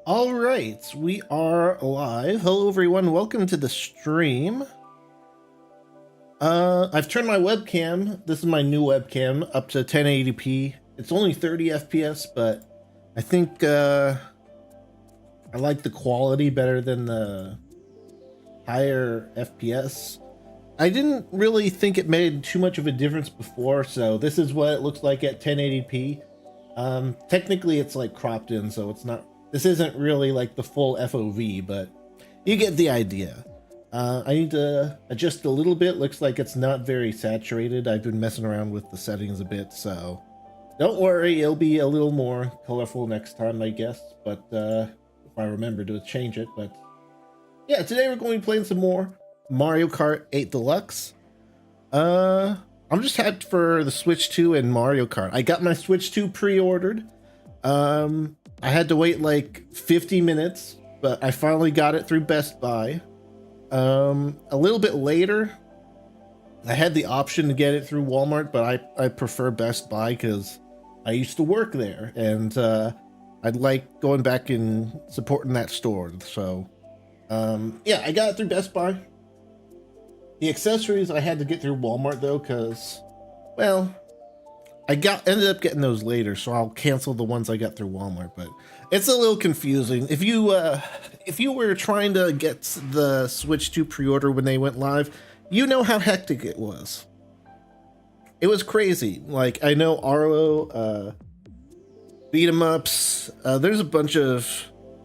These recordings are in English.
All right, we are live. Hello, everyone. Welcome to the stream. I've turned my webcam. This is my new webcam up to 1080p. It's only 30 FPS, but I think I like the quality better than the higher FPS. I didn't really think it made too much of a difference before, so this is what it looks like at 1080p. Technically it's like cropped in, so it's not, this isn't really like the full FOV, but you get the idea. I need to adjust a little bit. Looks like it's not very saturated. I've been messing around with the settings a bit, so don't worry, it'll be a little more colorful next time, I guess, but if I remember to change it. But yeah, today we're going to be playing some more Mario Kart 8 Deluxe. I'm just hyped for the Switch 2 and Mario Kart. I got my Switch 2 pre-ordered. I had to wait like 50 minutes, but I finally got it through Best Buy. A little bit later, I had the option to get it through Walmart, but I prefer Best Buy because I used to work there, and I'd like going back and supporting that store. So, yeah, I got it through Best Buy. The accessories I had to get through Walmart though, because, well, ended up getting those later, so I'll cancel the ones I got through Walmart. But it's a little confusing. If you were trying to get the Switch 2 pre-order when they went live, you know how hectic it was. It was crazy. Like, I know Arlo, beat 'em ups. There's a bunch of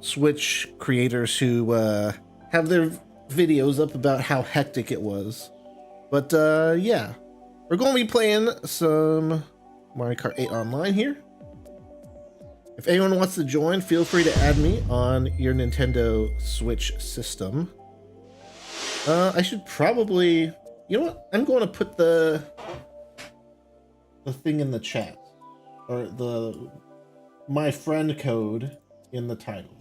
Switch creators who have their videos up about how hectic it was. But yeah, we're going to be playing some Mario Kart 8 online here. If anyone wants to join, feel free to add me on your Nintendo Switch system. I should probably, you know what? I'm going to put the thing in the chat, or the my friend code in the title.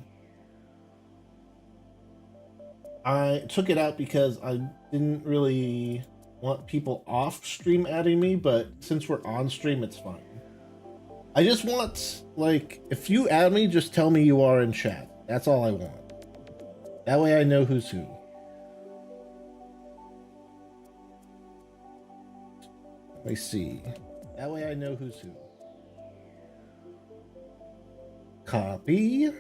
I took it out because I didn't really want people off stream adding me, but since we're on stream, it's fine. I just want, like, if you add me, just tell me you are in chat. That's all I want. That way I know who's who. Let me see. That way I know who's who. Copy.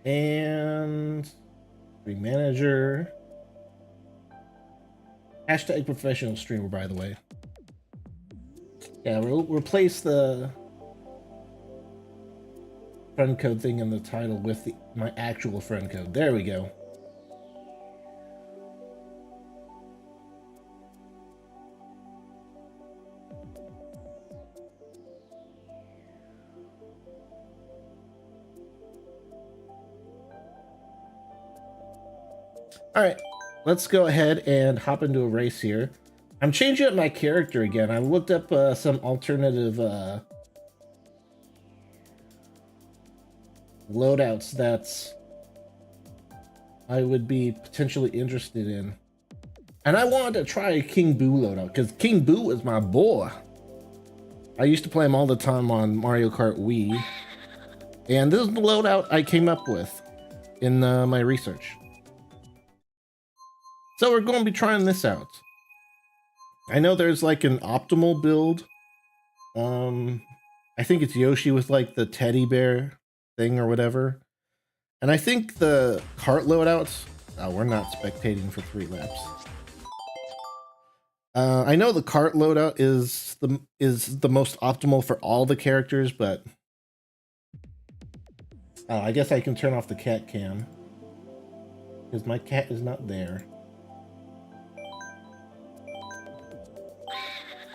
And stream manager. Hashtag professional streamer, by the way. Yeah, we'll replace the friend code thing in the title with my actual friend code. There we go. All right, let's go ahead and hop into a race here. I'm changing up my character again. I looked up some alternative loadouts that I would be potentially interested in. And I wanted to try King Boo loadout because King Boo is my boy. I used to play him all the time on Mario Kart Wii. And this is the loadout I came up with in my research. So we're going to be trying this out. I know there's like an optimal build. I think it's Yoshi with like the teddy bear thing or whatever. And I think the cart loadouts, oh, we're not spectating for 3 laps. I know the cart loadout is the most optimal for all the characters, but I guess I can turn off the cat cam because my cat is not there.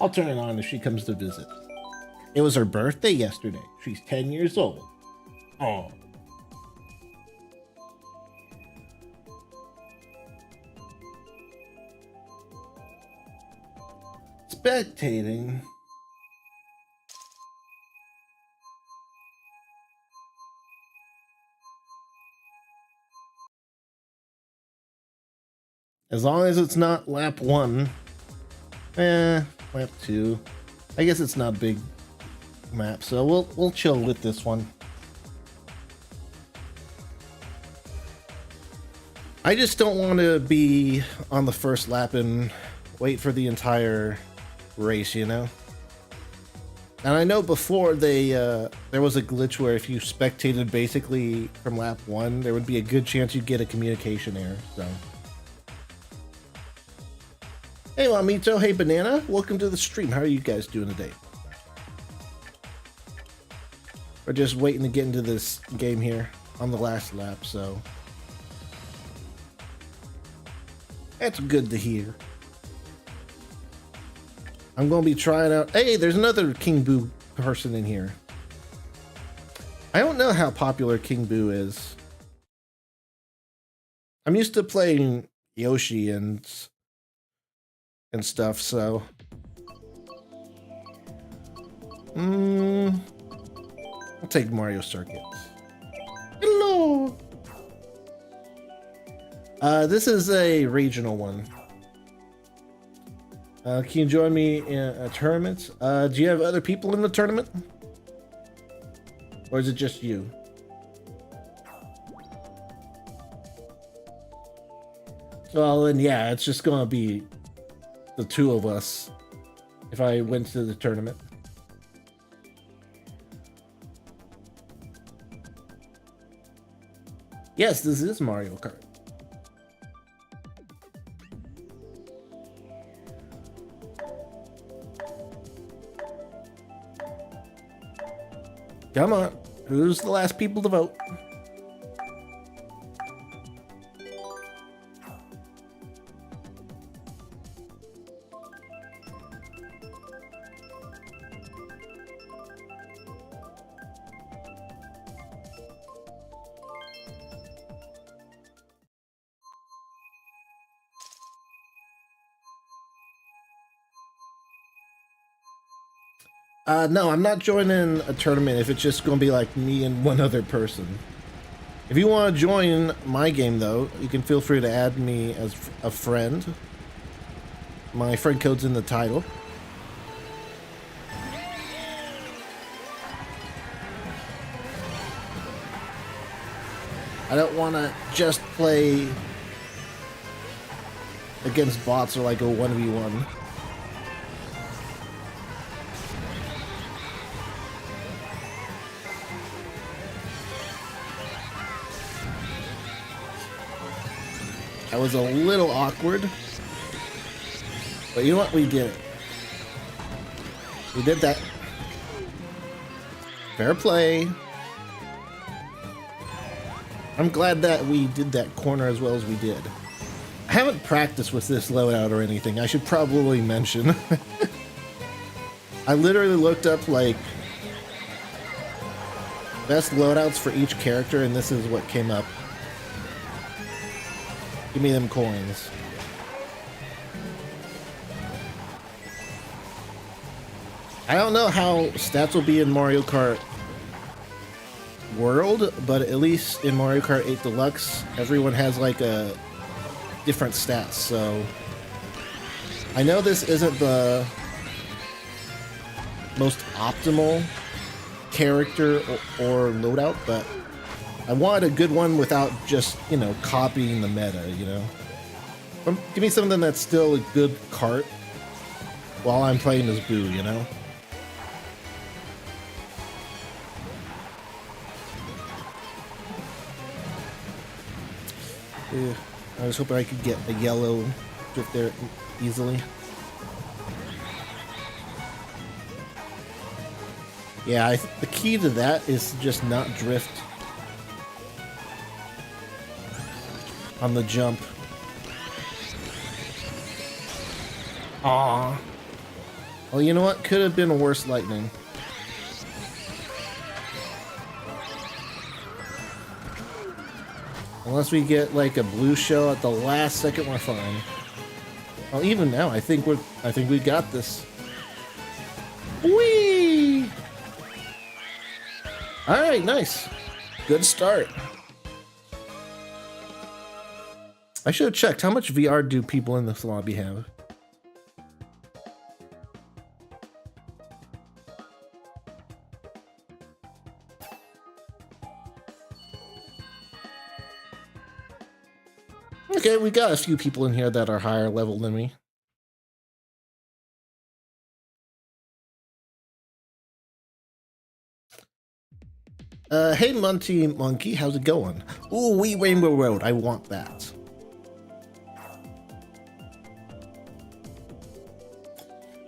I'll turn it on if she comes to visit. It was her birthday yesterday. She's 10 years old. Oh. Spectating. As long as it's not lap 1. Lap 2. I guess it's not a big map, so we'll chill with this one. I just don't want to be on the first lap and wait for the entire race, you know? And I know before there was a glitch where if you spectated basically from lap 1, there would be a good chance you'd get a communication error, so. Hey Mamito, hey Banana, welcome to the stream. How are you guys doing today? We're just waiting to get into this game here on the last lap, so. That's good to hear. I'm going to be trying out... Hey, there's another King Boo person in here. I don't know how popular King Boo is. I'm used to playing Yoshi and stuff, so... I'll take Mario Circuit. Hello! This is a regional one. Can you join me in a tournament? Do you have other people in the tournament? Or is it just you? Well, then yeah, it's just gonna be the two of us if I went to the tournament. Yes, this is Mario Kart. Come on, who's the last people to vote? No, I'm not joining a tournament if it's just going to be like me and one other person. If you want to join my game, though, you can feel free to add me as a friend. My friend code's in the title. I don't want to just play against bots or like a 1v1. That was a little awkward, but you know what? We did it. We did that. Fair play. I'm glad that we did that corner as well as we did. I haven't practiced with this loadout or anything. I should probably mention. I literally looked up like best loadouts for each character, and this is what came up. Give me them coins. I don't know how stats will be in Mario Kart World, but at least in Mario Kart 8 Deluxe, everyone has like a different stats, so I know this isn't the most optimal character or loadout, but I wanted a good one without just, you know, copying the meta, you know? Give me something that's still a good kart while I'm playing as Boo, you know? Yeah, I was hoping I could get a yellow drift there easily. Yeah, the key to that is to just not drift on the jump. Aww. Well, you know what? Could have been worse lightning. Unless we get like a blue shell at the last second, we're fine. Well, even now, I think we got this. Whee! All right, nice. Good start. I should have checked. How much VR do people in this lobby have? Okay, we got a few people in here that are higher level than me. Hey Monty Monkey, how's it going? Ooh, wee Rainbow Road, I want that.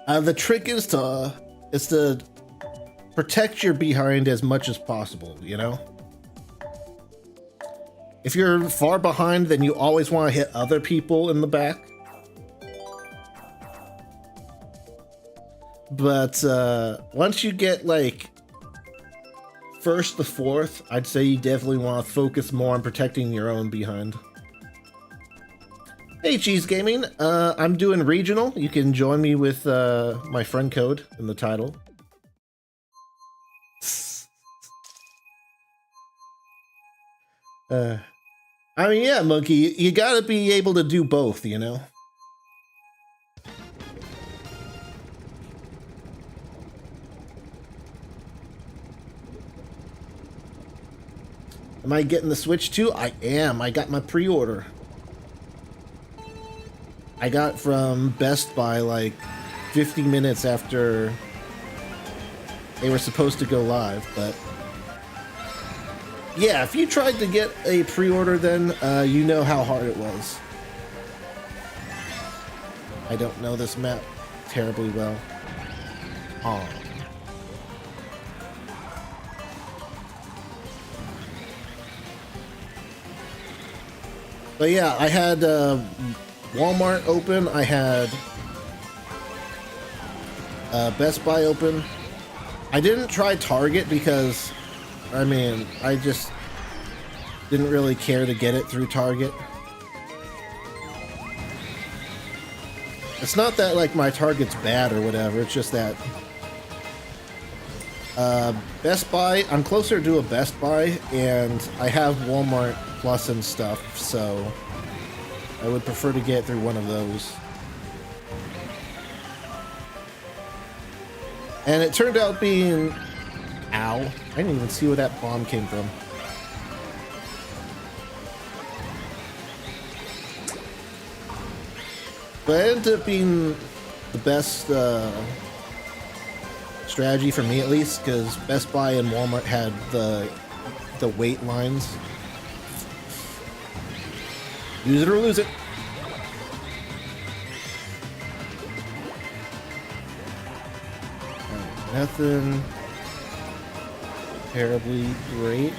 The trick is to protect your behind as much as possible, you know? If you're far behind, then you always want to hit other people in the back. But once you get like first to fourth, I'd say you definitely want to focus more on protecting your own behind. Hey Cheese Gaming, I'm doing regional. You can join me with my friend code in the title. I mean, yeah, Monkey, you gotta be able to do both, you know? Am I getting the Switch too? I am. I got my pre-order. I got from Best Buy like 50 minutes after they were supposed to go live, but yeah, if you tried to get a pre-order then, you know how hard it was. I don't know this map terribly well. Aw. But yeah, I had Walmart open, I had Best Buy open. I didn't try Target because, I mean, I just didn't really care to get it through Target. It's not that like my Target's bad or whatever, it's just that Best Buy, I'm closer to a Best Buy and I have Walmart Plus and stuff, so I would prefer to get through one of those. And it turned out being... Ow. I didn't even see where that bomb came from. But it ended up being the best strategy for me, at least, because Best Buy and Walmart had the wait lines. Use it or lose it. Right, nothing terribly great.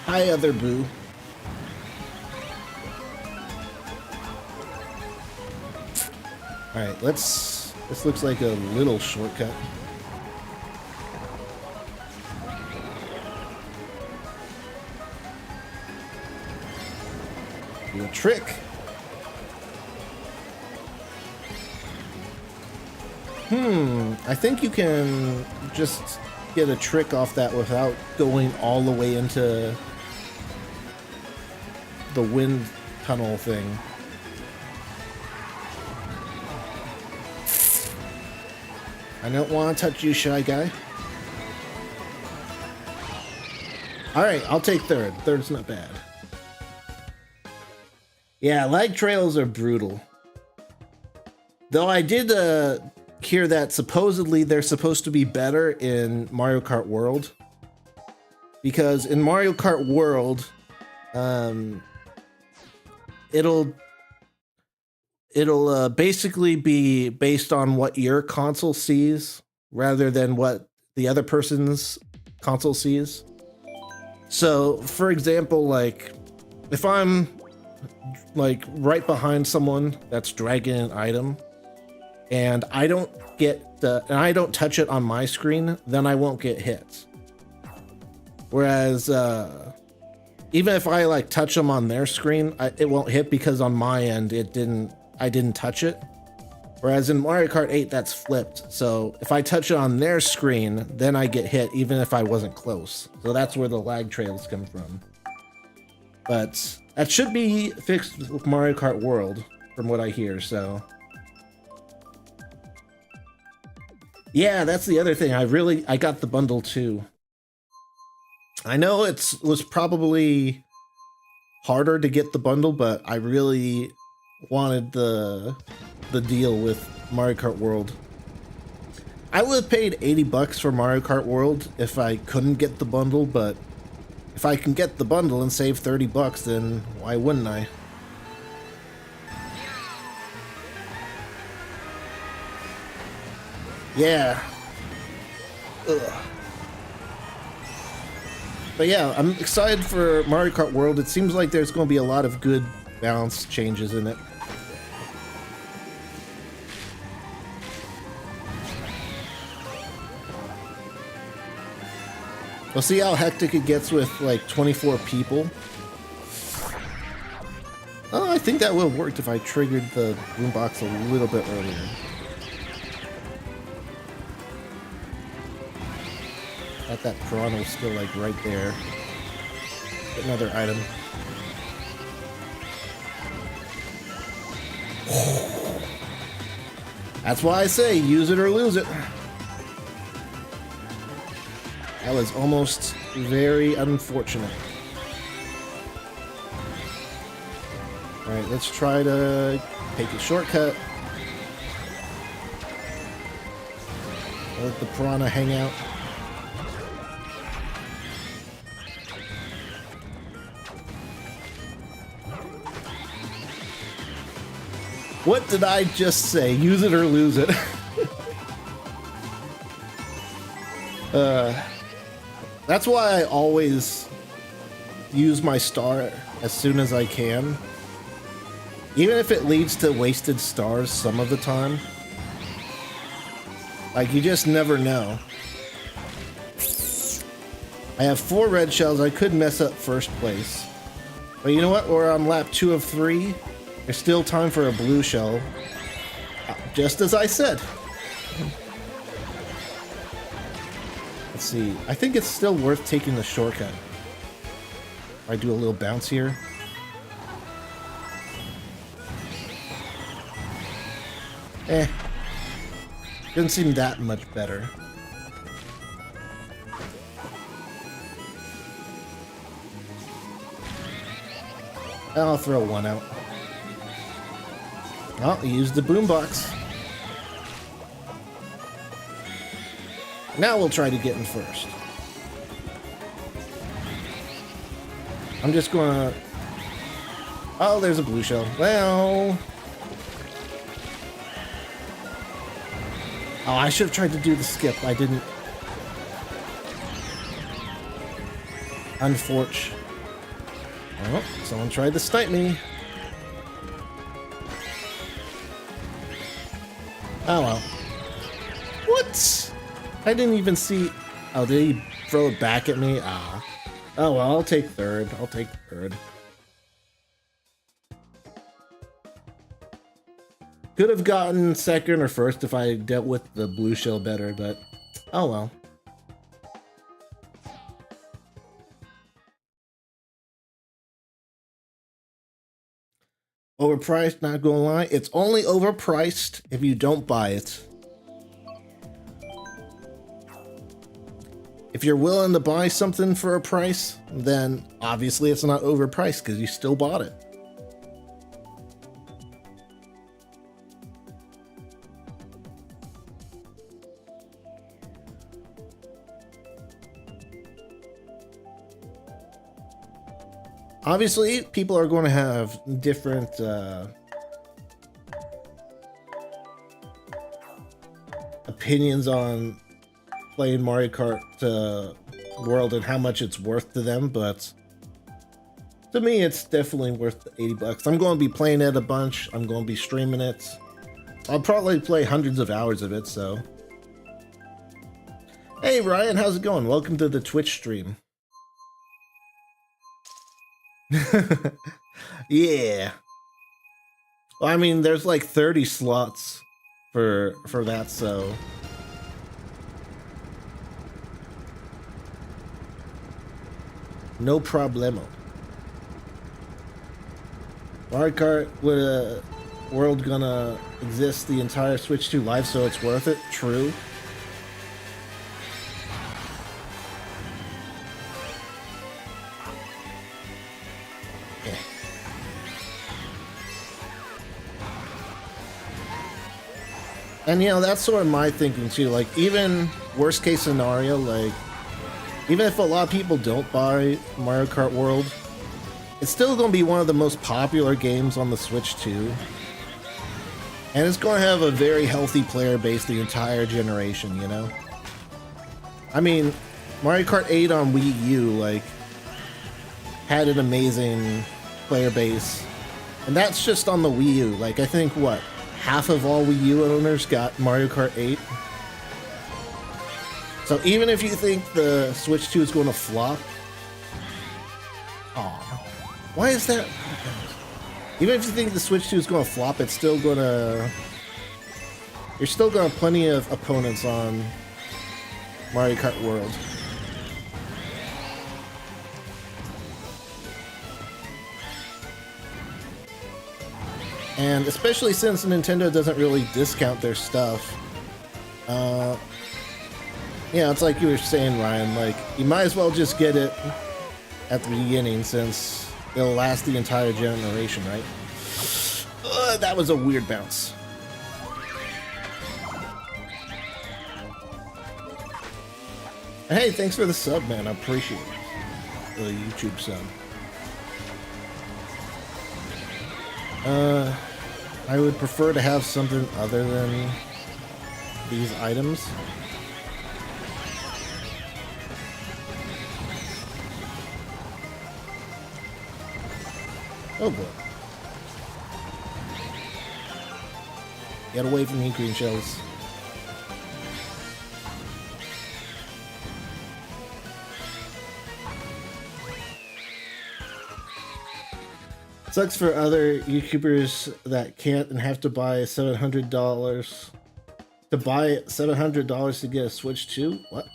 Hi, other boo. All right, let's. This looks like a little shortcut. Do a trick. I think you can just get a trick off that without going all the way into the wind tunnel thing. I don't want to touch you, Shy Guy. Alright, I'll take third. Third's not bad. Yeah, lag trails are brutal. Though I did hear that supposedly they're supposed to be better in Mario Kart World. Because in Mario Kart World, it'll basically be based on what your console sees rather than what the other person's console sees. So, for example, like if I'm like right behind someone that's dragging an item and I don't touch it on my screen, then I won't get hit. Whereas even if I like touch them on their screen, it won't hit because on my end I didn't touch it. Whereas in Mario Kart 8, that's flipped. So if I touch it on their screen, then I get hit even if I wasn't close. So that's where the lag trails come from. But that should be fixed with Mario Kart World, from what I hear, so. Yeah, that's the other thing. I got the bundle too. I know it was probably harder to get the bundle, but I really wanted the deal with Mario Kart World. I would have paid 80 bucks for Mario Kart World if I couldn't get the bundle, but if I can get the bundle and save 30 bucks, then why wouldn't I? Yeah. Ugh. But yeah, I'm excited for Mario Kart World. It seems like there's going to be a lot of good balance changes in it. We'll see how hectic it gets with like 24 people. Oh, I think that would have worked if I triggered the boombox a little bit earlier. That piranha was still like right there. Get another item. That's why I say use it or lose it. That was almost very unfortunate. Alright, let's try to take a shortcut. Let the piranha hang out. What did I just say? Use it or lose it. That's why I always use my star as soon as I can. Even if it leads to wasted stars some of the time. Like, you just never know. I have 4 red shells. I could mess up first place. But you know what? We're on lap 2 of 3. There's still time for a blue shell. Just as I said. Let's see. I think it's still worth taking the shortcut. I do a little bounce here. Doesn't seem that much better. I'll throw one out. Oh, use the boombox. Now we'll try to get in first. I'm just gonna... Oh, there's a blue shell. Well... Oh, I should have tried to do the skip. I didn't. Unfortunate. Oh, someone tried to snipe me. Oh well. What? I didn't even see... Oh, did he throw it back at me? Ah. Oh well, I'll take third. I'll take third. Could have gotten second or first if I dealt with the blue shell better, but oh well. Overpriced, not gonna lie. It's only overpriced if you don't buy it. If you're willing to buy something for a price, then obviously it's not overpriced because you still bought it. Obviously, people are going to have different opinions on playing Mario Kart World and how much it's worth to them, but to me, it's definitely worth the 80 bucks. I'm going to be playing it a bunch. I'm going to be streaming it. I'll probably play hundreds of hours of it, so. Hey, Ryan, how's it going? Welcome to the Twitch stream. Yeah. Well, I mean, there's like 30 slots for that, so no problemo. Mario Kart with a world gonna exist the entire Switch 2 life, so it's worth it. True. Yeah. And you know, that's sort of my thinking too. Like, even worst case scenario, like, even if a lot of people don't buy Mario Kart World, it's still going to be one of the most popular games on the Switch 2. And it's going to have a very healthy player base the entire generation, you know? I mean, Mario Kart 8 on Wii U, like, had an amazing player base. And that's just on the Wii U. Like, I think, what, half of all Wii U owners got Mario Kart 8? So even if you think the Switch 2 is going to flop... Aw. Why is that? Even if you think the Switch 2 is going to flop, it's still going to... You're still going to have plenty of opponents on Mario Kart World. And especially since Nintendo doesn't really discount their stuff. Yeah, it's like you were saying, Ryan, like, you might as well just get it at the beginning since it'll last the entire generation, right? That was a weird bounce. Hey, thanks for the sub, man. I appreciate it. The YouTube sub. I would prefer to have something other than these items. Oh boy. Get away from me, green shells. Sucks for other YouTubers that can't and have to buy $700 to buy $700 to get a Switch 2. What?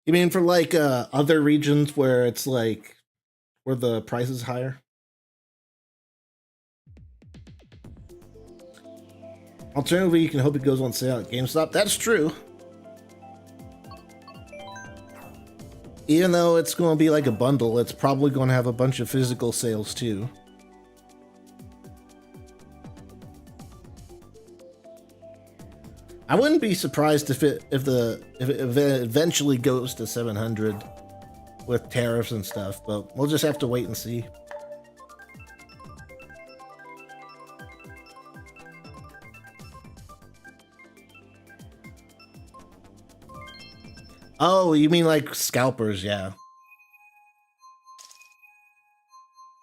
You mean for like other regions where it's like where the price is higher? Alternatively, you can hope it goes on sale at GameStop. That's true. Even though it's going to be like a bundle, it's probably going to have a bunch of physical sales too. I wouldn't be surprised if it eventually goes to 700 with tariffs and stuff, but we'll just have to wait and see. Oh, you mean like scalpers, yeah.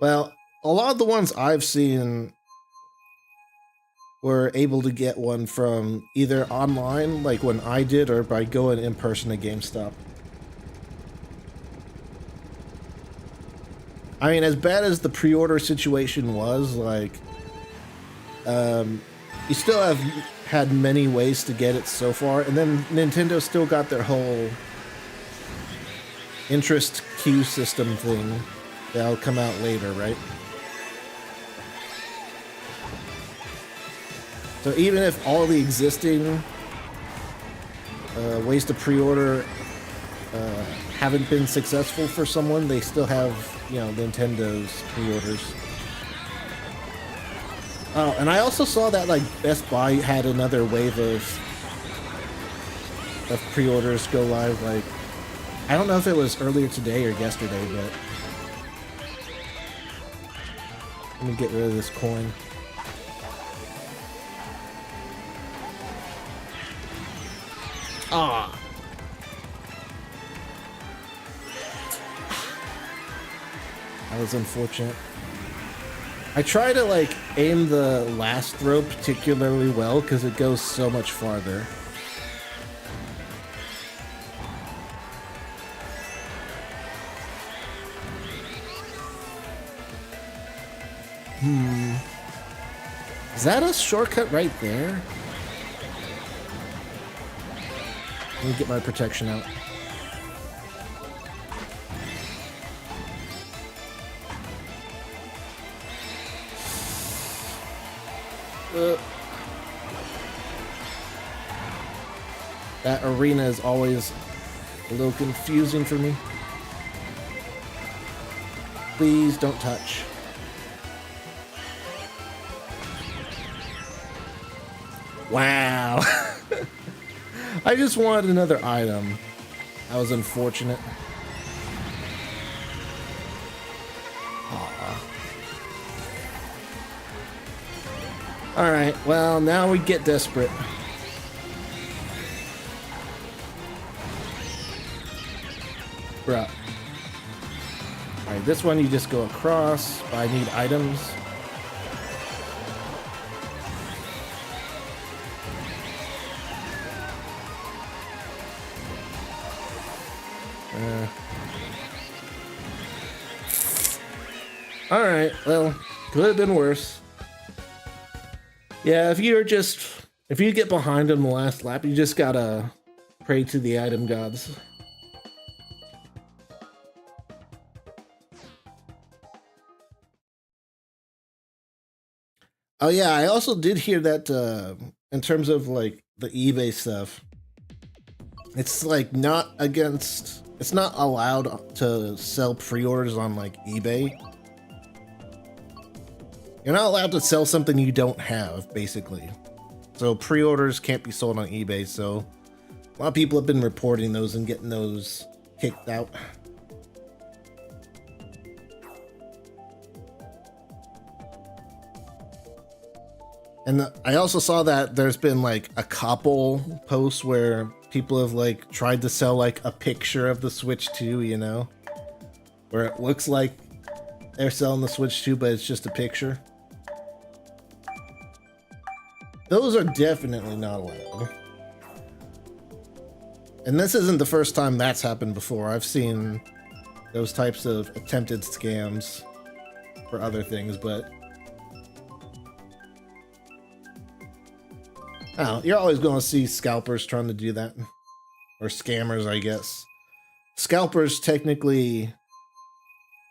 Well, a lot of the ones I've seen were able to get one from either online, like when I did, or by going in person to GameStop. I mean, as bad as the pre-order situation was, like, you still have had many ways to get it so far, and then Nintendo still got their whole interest queue system thing that'll come out later, right? So even if all the existing ways to pre-order haven't been successful for someone, they still have, you know, Nintendo's pre-orders. Oh, and I also saw that like Best Buy had another wave of pre-orders go live. Like, I don't know if it was earlier today or yesterday, but let me get rid of this coin. Ah. That was unfortunate. I try to like aim the last throw particularly well because it goes so much farther. Is that a shortcut right there? Let me get my protection out. That arena is always a little confusing for me. Please don't touch. Wow. I just wanted another item. That was unfortunate. Alright, well, now we get desperate. Bruh. Alright, this one you just go across, but I need items. Alright, well, could have been worse. Yeah, if you get behind on the last lap, you just gotta pray to the item gods. Oh yeah, I also did hear that in terms of like the eBay stuff, it's like it's not allowed to sell pre-orders on like eBay. You're not allowed to sell something you don't have, basically. So pre-orders can't be sold on eBay, so a lot of people have been reporting those and getting those kicked out. And I also saw that there's been like a couple posts where people have like tried to sell like a picture of the Switch 2, you know? Where it looks like they're selling the Switch 2, but it's just a picture. Those are definitely not allowed. And this isn't the first time that's happened before. I've seen those types of attempted scams for other things, but oh, you're always going to see scalpers trying to do that. Or scammers, I guess. Scalpers technically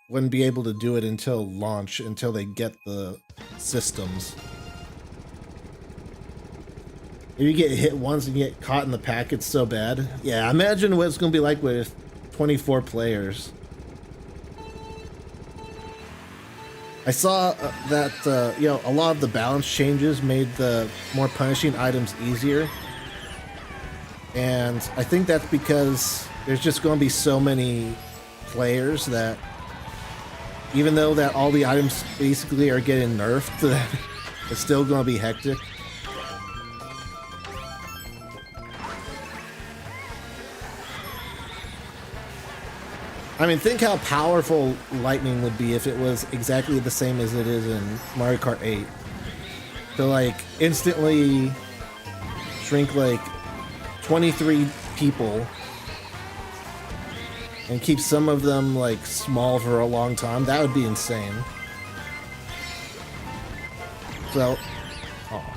wouldn't be able to do it until launch, until they get the systems. If you get hit once and get caught in the pack, it's so bad. Yeah, imagine what it's going to be like with 24 players. I saw that, you know, a lot of the balance changes made the more punishing items easier. And I think that's because there's just going to be so many players that even though that all the items basically are getting nerfed, it's still going to be hectic. I mean, think how powerful lightning would be if it was exactly the same as it is in Mario Kart 8. To like instantly shrink like 23 people and keep some of them like small for a long time. That would be insane. So, oh.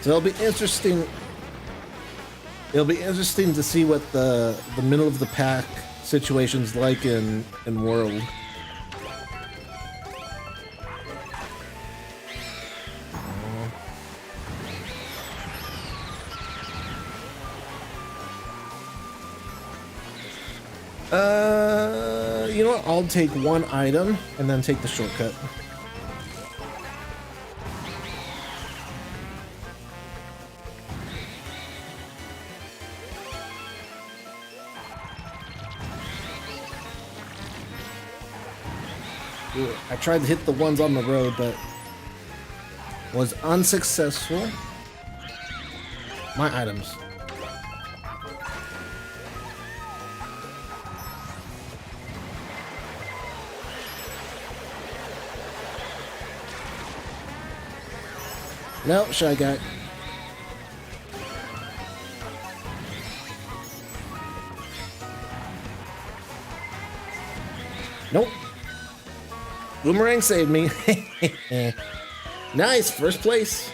So it'll be interesting. It'll be interesting to see what the middle of the pack situation's like in World. You know what? I'll take one item and then take the shortcut. I tried to hit the ones on the road, but was unsuccessful. My items. No, Shy Guy. Nope. Boomerang saved me. Nice, first place.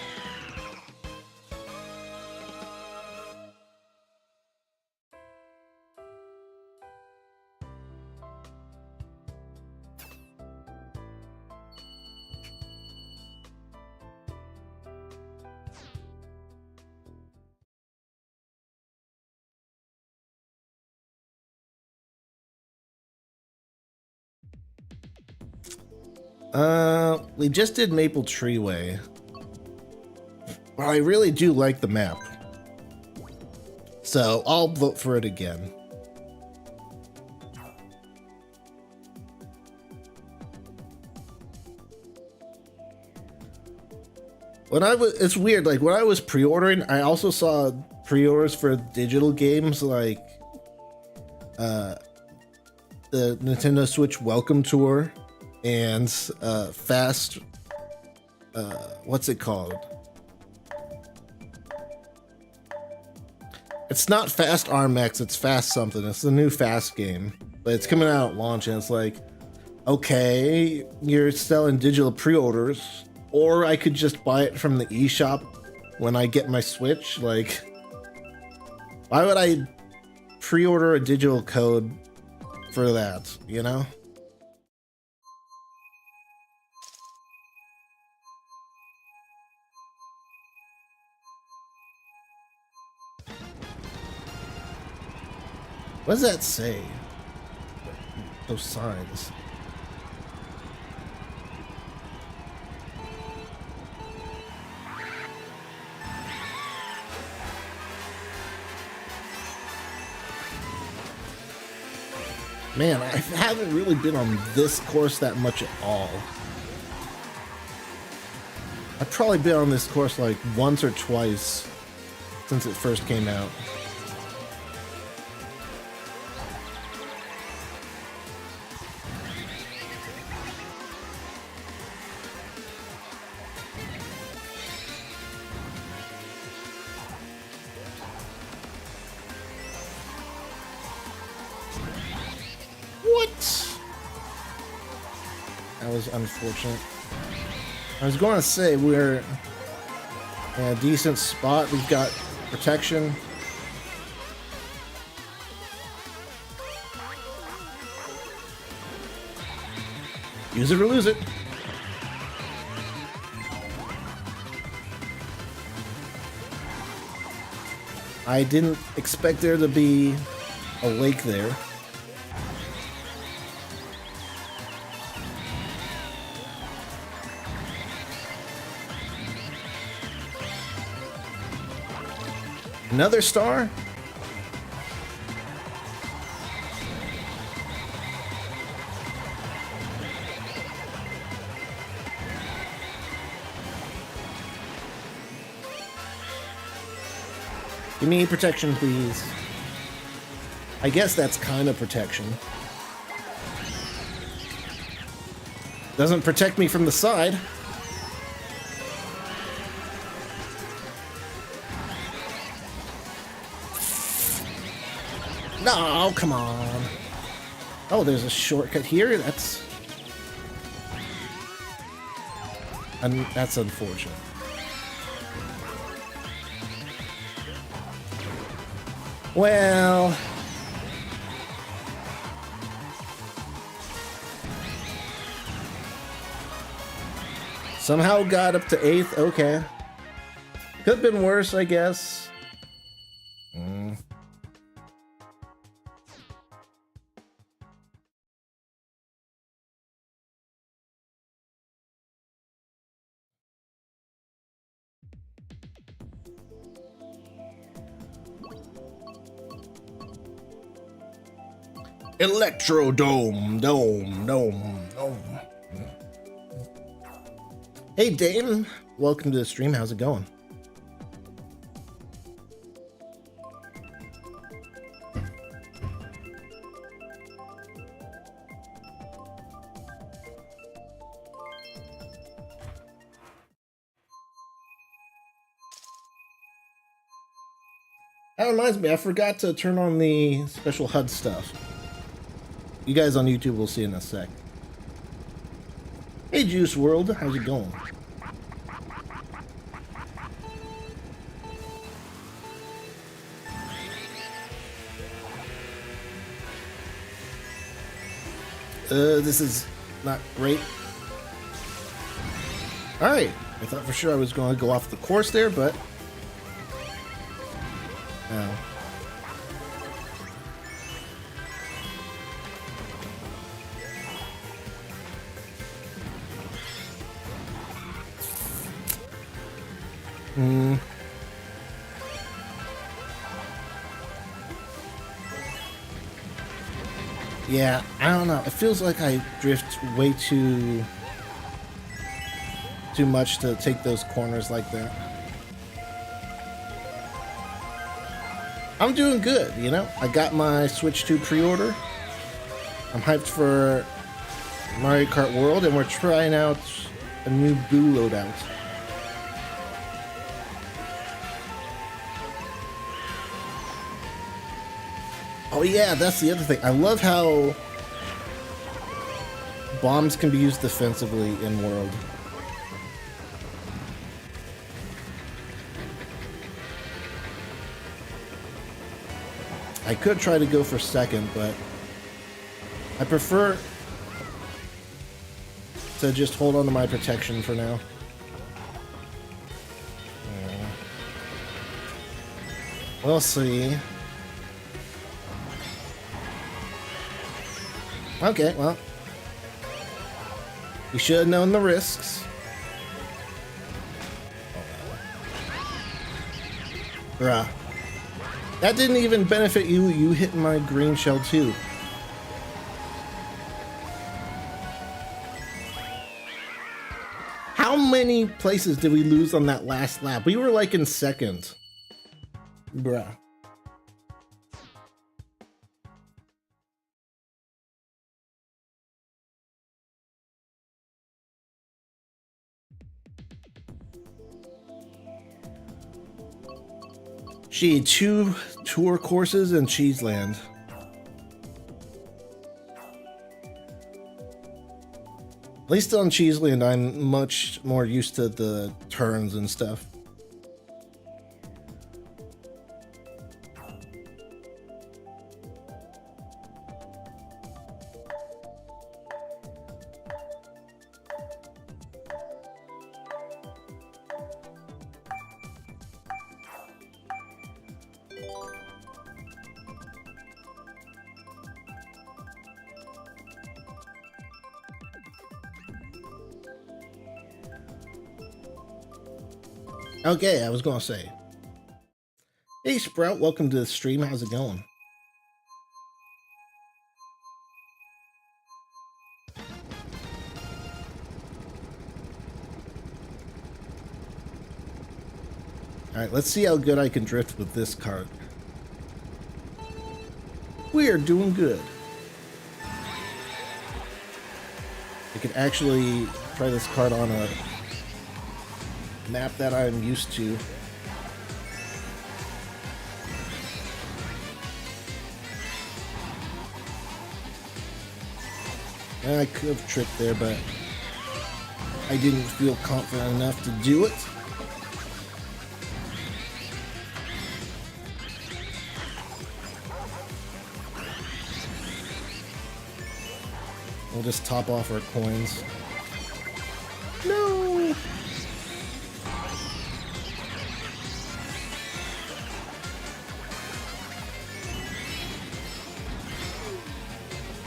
We just did Maple Tree Way. Well, I really do like the map. So I'll vote for it again. It's weird, like when I was pre-ordering, I also saw pre-orders for digital games like the Nintendo Switch Welcome Tour and Fast, what's it called? It's not Fast RMX, it's Fast something. It's the new Fast game, but it's coming out at launch, and it's like, okay, you're selling digital pre-orders, or I could just buy it from the eShop when I get my Switch. Like, why would I pre-order a digital code for that, you know? What does that say? Those signs. Man, I haven't really been on this course that much at all. I've probably been on this course like once or twice since it first came out. That was unfortunate. I was going to say we're in a decent spot. We've got protection. Use it or lose it. I didn't expect there to be a lake there. Another star? Give me protection, please. I guess that's kind of protection. Doesn't protect me from the side. No, come on. Oh, there's a shortcut here. That's unfortunate. Well, somehow got up to 8th. Okay. Could have been worse, I guess. Electrodome, dome. Hey Dane, welcome to the stream. How's it going? That reminds me, I forgot to turn on the special HUD stuff. You guys on YouTube will see in a sec. Hey, Juice World, how's it going? This is not great. Alright, I thought for sure I was going to go off the course there, but... no. Yeah, I don't know. It feels like I drift way too much to take those corners like that. I'm doing good, you know? I got my Switch 2 pre-order. I'm hyped for Mario Kart World, and we're trying out a new Boo loadout. Oh yeah, that's the other thing. I love how bombs can be used defensively in World. I could try to go for second, but I prefer to just hold on to my protection for now. We'll see. Okay, well, we should have known the risks. Bruh. That didn't even benefit you. You hit my green shell too. How many places did we lose on that last lap? We were like in second. Bruh. She had 2 tour courses in Cheeseland. At least on Cheeseland, I'm much more used to the turns and stuff. Okay, I was gonna say. Hey Sprout, welcome to the stream. How's it going? Alright, let's see how good I can drift with this cart. We are doing good. I could actually try this cart on a map that I'm used to. I could have tricked there, but I didn't feel confident enough to do it. We'll just top off our coins. No!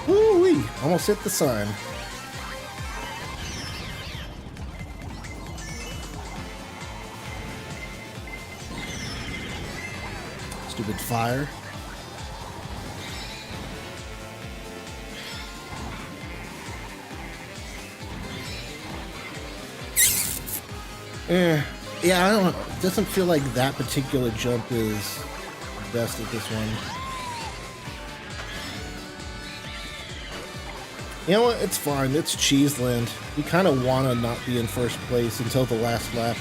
Woo-wee! Almost hit the sign. Stupid fire. Yeah, I don't know. It doesn't feel like that particular jump is best at this one. You know what? It's fine. It's Cheeseland. We kind of want to not be in first place until the last lap.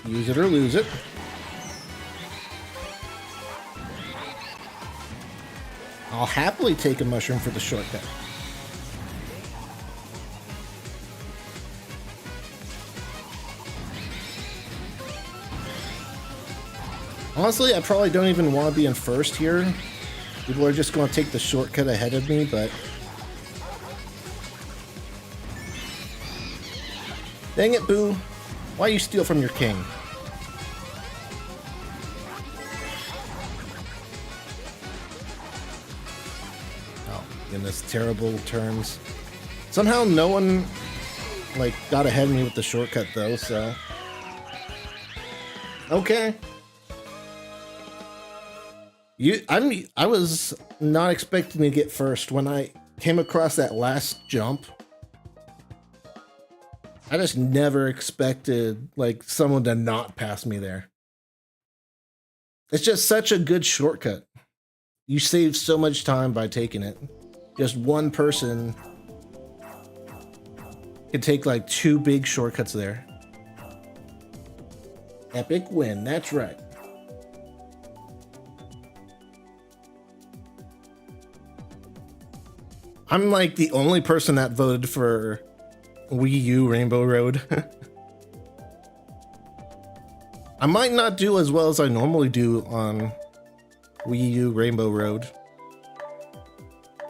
Use it or lose it. I'll happily take a mushroom for the shortcut. Honestly, I probably don't even want to be in first here. People are just going to take the shortcut ahead of me, but... Dang it, Boo. Why you steal from your king? Oh, goodness, terrible turns. Somehow no one, like, got ahead of me with the shortcut, though, so... Okay. I was not expecting to get first when I came across that last jump. I just never expected, like, someone to not pass me there. It's just such a good shortcut. You save so much time by taking it. Just one person can take, like, 2 big shortcuts there. Epic win, that's right. I'm like the only person that voted for Wii U Rainbow Road. I might not do as well as I normally do on Wii U Rainbow Road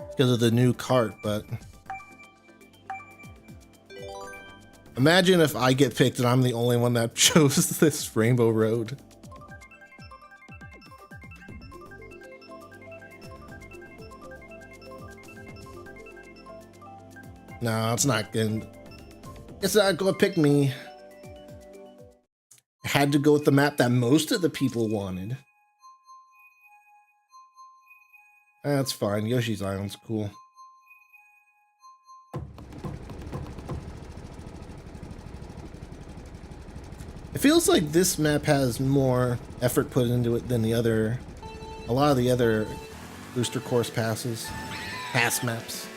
because of the new cart, but imagine if I get picked and I'm the only one that chose this Rainbow Road. No, it's not good. It's not gonna pick me. I had to go with the map that most of the people wanted. That's fine. Yoshi's Island's cool. It feels like this map has more effort put into it than the other, a lot of the other booster course pass maps.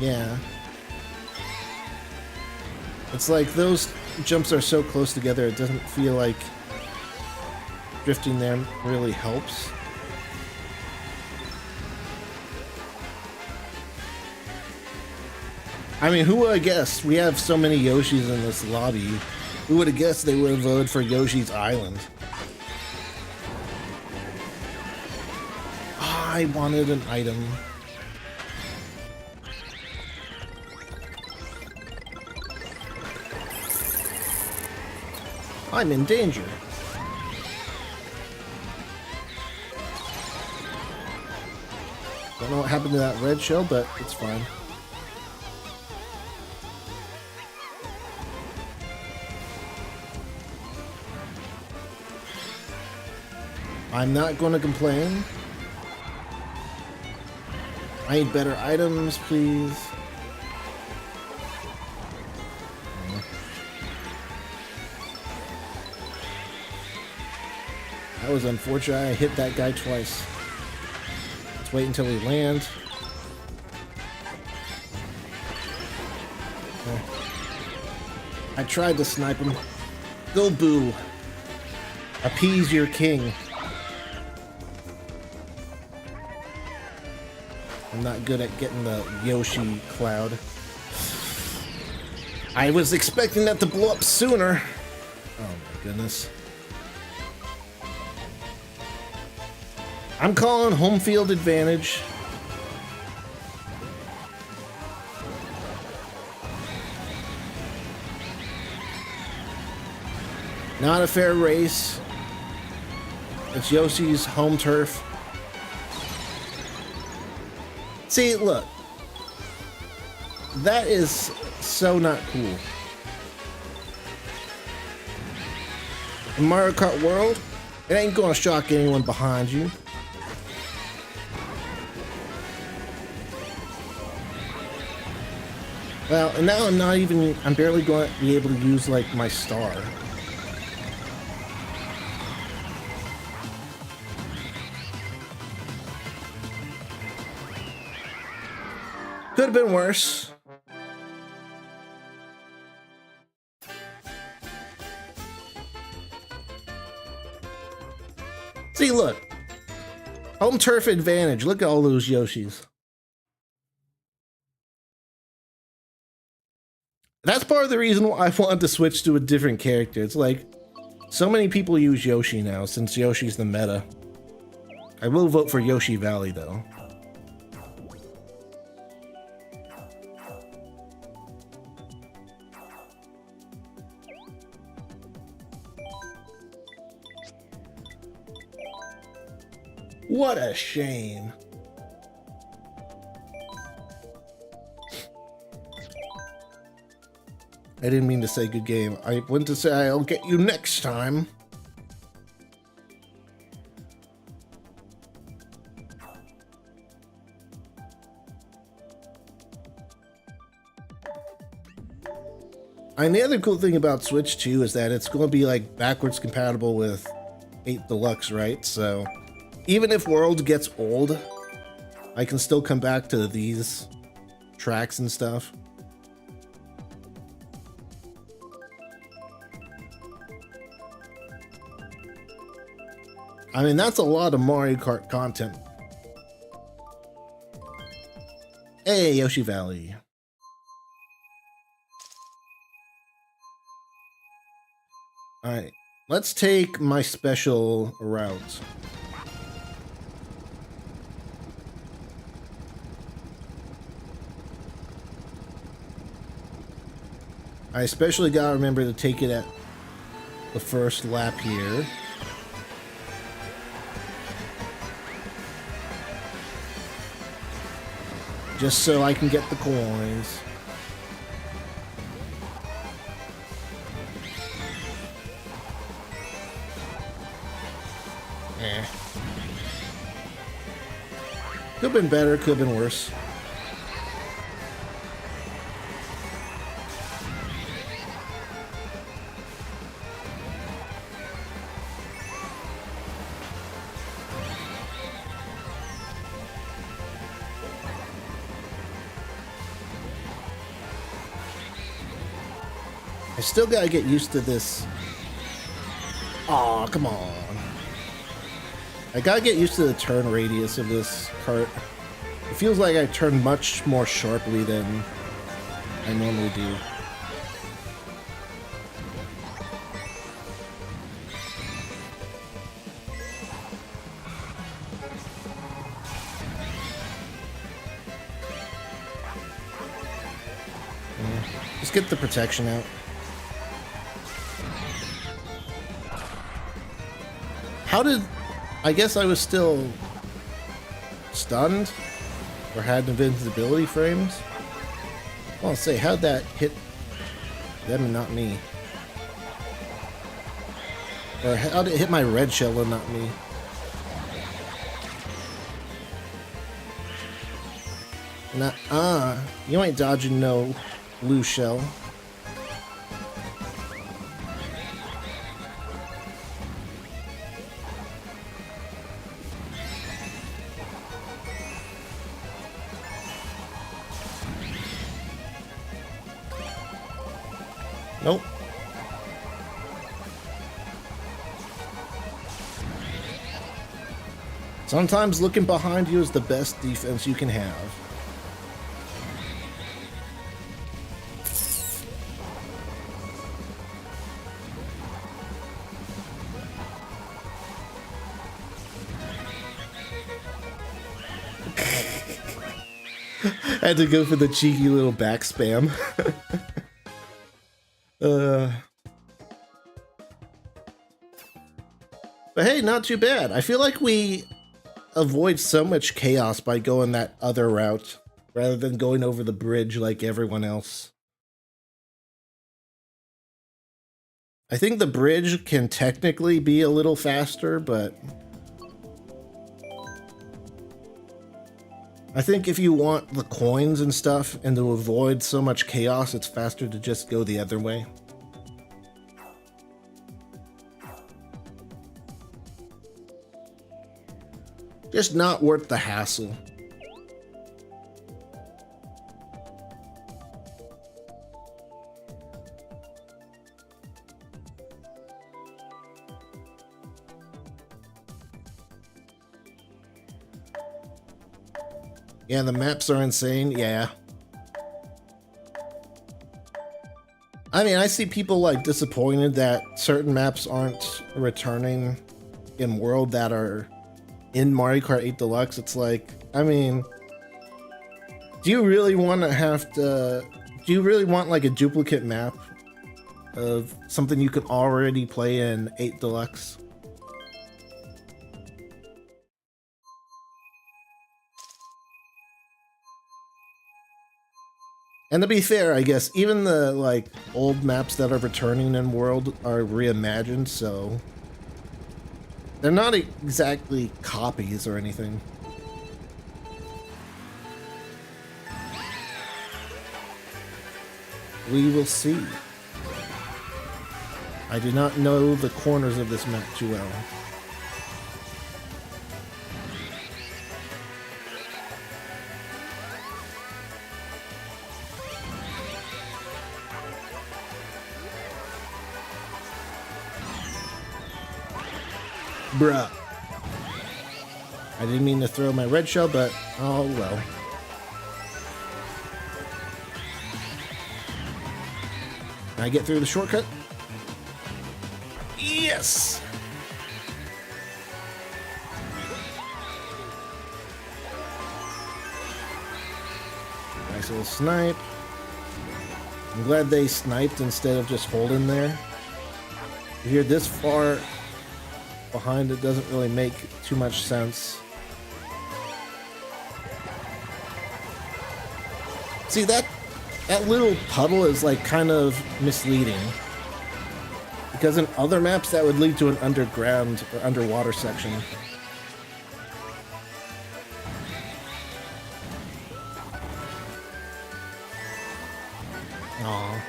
Yeah. It's like those jumps are so close together, it doesn't feel like drifting there really helps. I mean, who would have guessed? We have so many Yoshis in this lobby. Who would have guessed they would have voted for Yoshi's Island? Oh, I wanted an item. I'm in danger. Don't know what happened to that red shell, but it's fine. I'm not going to complain. I need better items, please. That was unfortunate. I hit that guy twice. Let's wait until we land. I tried to snipe him. Go, Boo. Appease your king. I'm not good at getting the Yoshi cloud. I was expecting that to blow up sooner. Oh my goodness. I'm calling home field advantage. Not a fair race. It's Yoshi's home turf. See, look. That is so not cool. In Mario Kart World, it ain't gonna shock anyone behind you. Well, and now I'm barely going to be able to use, like, my star. Could have been worse. See, look. Home turf advantage. Look at all those Yoshis. That's part of the reason why I wanted to switch to a different character. It's like, so many people use Yoshi now, since Yoshi's the meta. I will vote for Yoshi Valley, though. What a shame. I didn't mean to say good game. I went to say I'll get you next time. And the other cool thing about Switch 2 is that it's going to be like backwards compatible with 8 Deluxe, right? So even if World gets old, I can still come back to these tracks and stuff. I mean, that's a lot of Mario Kart content. Hey, Yoshi Valley. Alright, let's take my special route. I especially gotta remember to take it at the first lap here. Just so I can get the coins. Eh. Could've been better, could've been worse. I still gotta get used to this. Aw, come on. I gotta get used to the turn radius of this cart. It feels like I turn much more sharply than I normally do. Just get the protection out. How did... I guess I was still stunned? Or had invincibility frames? I'll say, how'd that hit them and not me? Or how'd it hit my red shell and not me? Nah, you ain't dodging no blue shell. Nope. Sometimes looking behind you is the best defense you can have. I had to go for the cheeky little back spam. But hey, not too bad. I feel like we avoid so much chaos by going that other route rather than going over the bridge like everyone else. I think the bridge can technically be a little faster, but I think if you want the coins and stuff and to avoid so much chaos, it's faster to just go the other way. Just not worth the hassle. Yeah, the maps are insane. Yeah. I mean, I see people like disappointed that certain maps aren't returning in World that are in Mario Kart 8 Deluxe. It's like, I mean, do you really want to have to, do you really want like a duplicate map of something you could already play in 8 Deluxe? And to be fair, I guess even the like old maps that are returning in World are reimagined, so they're not exactly copies or anything. We will see. I do not know the corners of this map too well. Bruh. I didn't mean to throw my red shell, but oh well. Can I get through the shortcut? Yes! Nice little snipe. I'm glad they sniped instead of just holding there. If you're this far behind, it doesn't really make too much sense. See, that little puddle is like kind of misleading, because in other maps that would lead to an underground or underwater section. Aww.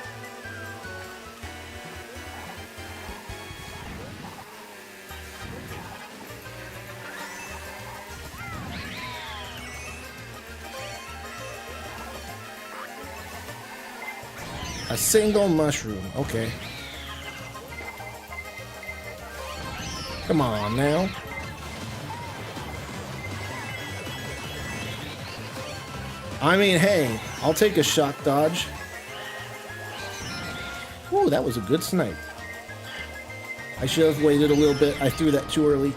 A single mushroom, okay. Come on now. I mean, hey, I'll take a shock dodge. Ooh, that was a good snipe. I should have waited a little bit. I threw that too early.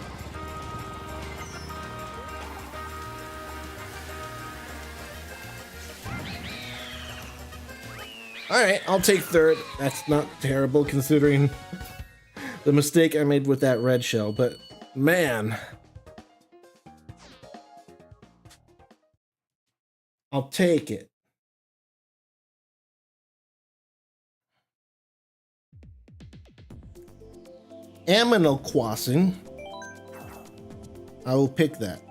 Alright, I'll take third. That's not terrible considering the mistake I made with that red shell, but man. I'll take it. Aminal crossing. I will pick that.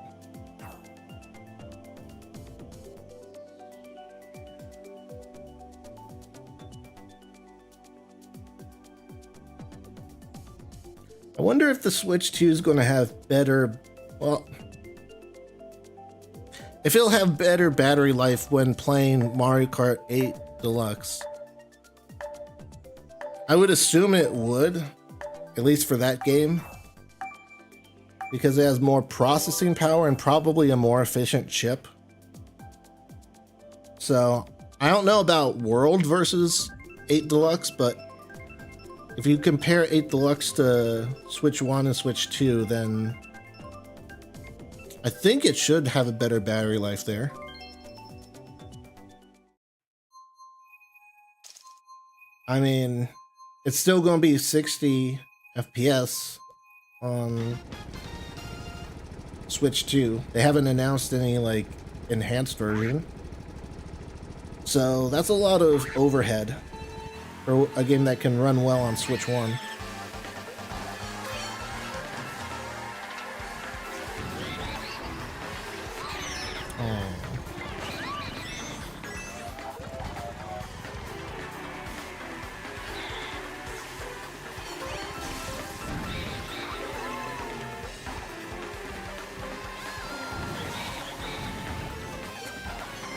I wonder if the Switch 2 is going to have better, well, if it'll have better battery life when playing Mario Kart 8 Deluxe. I would assume it would, at least for that game, because it has more processing power and probably a more efficient chip. So, I don't know about World versus 8 Deluxe, but if you compare 8 Deluxe to Switch 1 and Switch 2, then I think it should have a better battery life there. I mean, it's still going to be 60 FPS on Switch 2. They haven't announced any, like, enhanced version. So that's a lot of overhead for a game that can run well on Switch 1.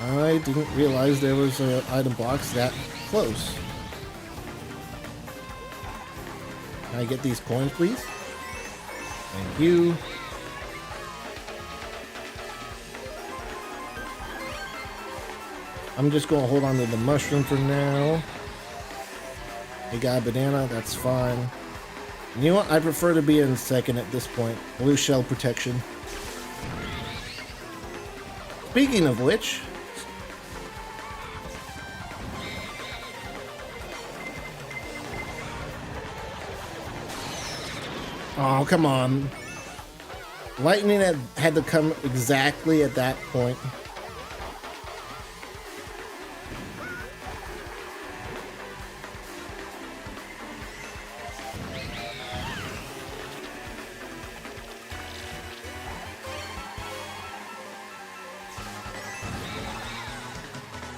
I didn't realize there was an item box that close. Can I get these coins, please? Thank you. I'm just gonna hold on to the mushroom for now. I got a banana, that's fine. You know what? I prefer to be in second at this point. Blue shell protection. Speaking of which... Oh, come on. Lightning had to come exactly at that point.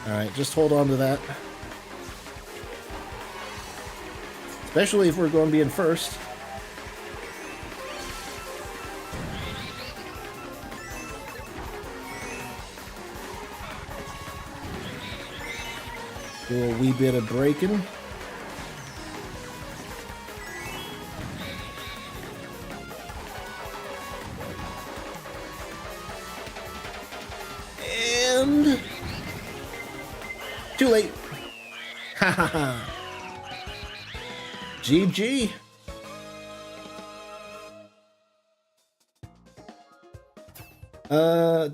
Alright, just hold on to that. Especially if we're going to be in first. Do a wee bit of braking. And... too late. Ha ha ha. GG.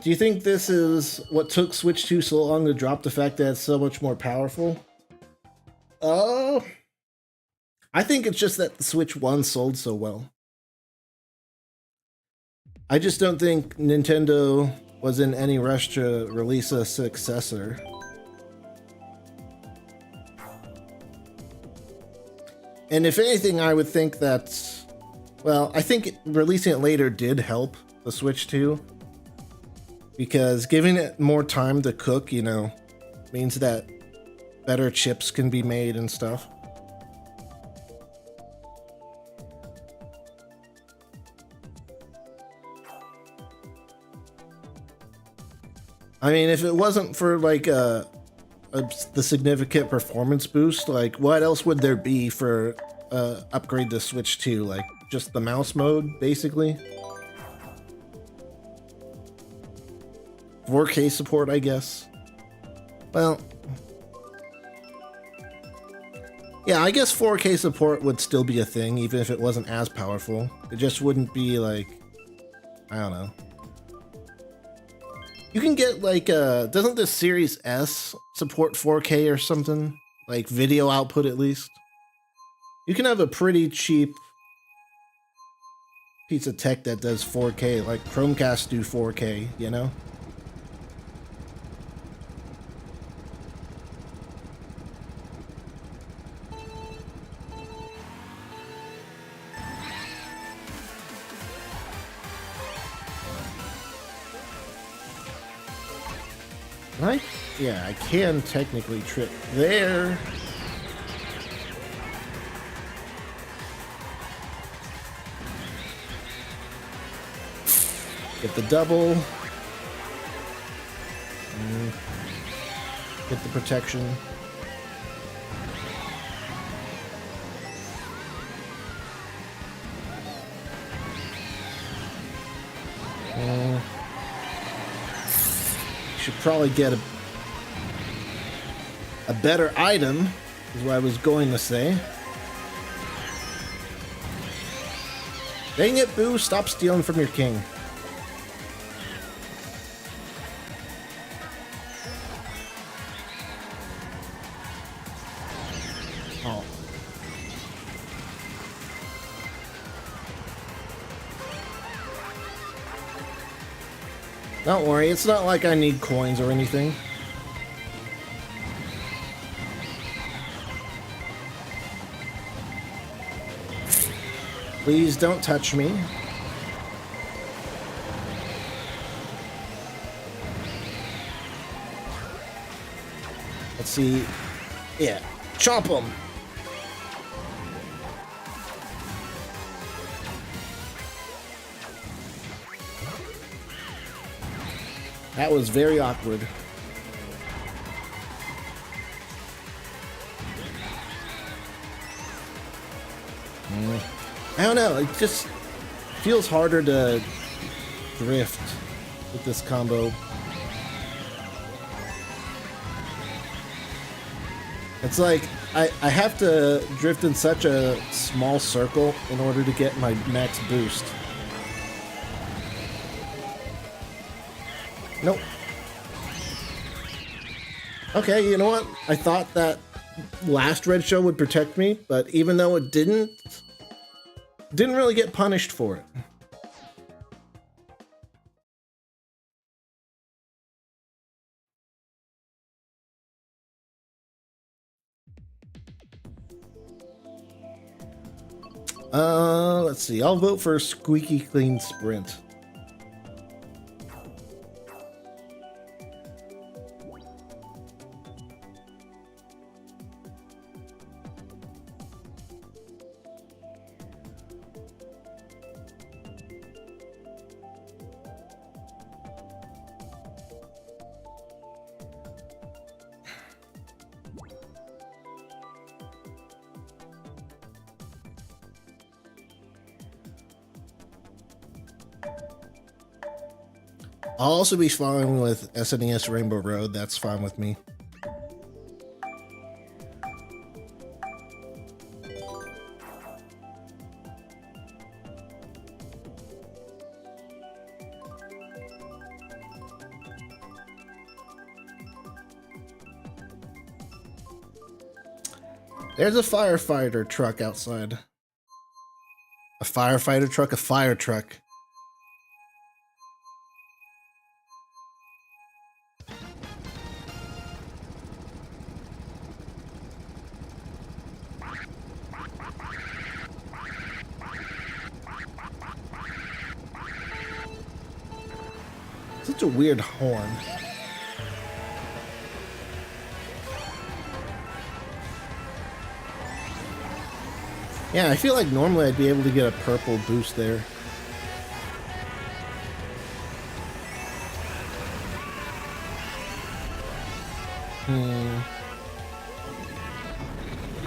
Do you think this is what took Switch 2 so long to drop, the fact that it's so much more powerful? I think it's just that the Switch 1 sold so well. I just don't think Nintendo was in any rush to release a successor. And if anything, I would think that, well, I think releasing it later did help the Switch 2. Because giving it more time to cook, you know, means that better chips can be made and stuff. I mean, if it wasn't for like the significant performance boost, like what else would there be for upgrade to Switch 2? Like just the mouse mode, basically. 4K support, I guess. Well, yeah, I guess 4K support would still be a thing, even if it wasn't as powerful. It just wouldn't be like, I don't know. You can get like, doesn't the Series S support 4K or something? Like video output at least? You can have a pretty cheap piece of tech that does 4K, like Chromecast do 4K, you know? Right? Yeah, I can technically trip there. Get the double. Get the protection. Should probably get a better item, is what I was going to say. Dang it, Boo, stop stealing from your king. Oh. Don't worry, it's not like I need coins or anything. Please don't touch me. Let's see. Yeah, chomp him. That was very awkward. I don't know, it just feels harder to drift with this combo. It's like I have to drift in such a small circle in order to get my max boost. Nope. Okay, you know what? I thought that last red shell would protect me, but even though it didn't really get punished for it. Let's see. I'll vote for a squeaky clean sprint. I'll also be fine with SNES Rainbow Road. That's fine with me. There's a firefighter truck outside. A firefighter truck, a fire truck. Such a weird horn. Yeah, I feel like normally I'd be able to get a purple boost there.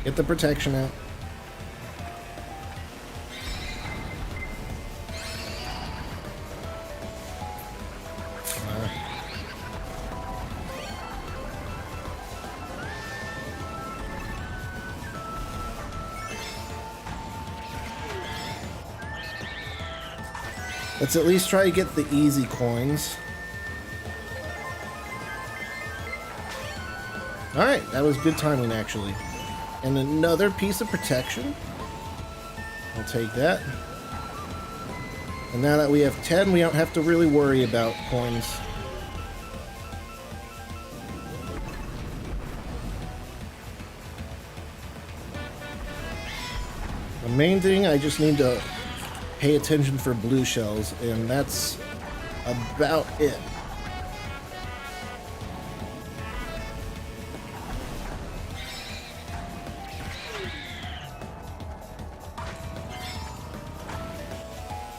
Get the protection out. Let's at least try to get the easy coins. Alright, that was good timing actually. And another piece of protection. I'll take that. And now that we have 10, we don't have to really worry about coins. The main thing, I just need to pay attention for blue shells, and that's about it.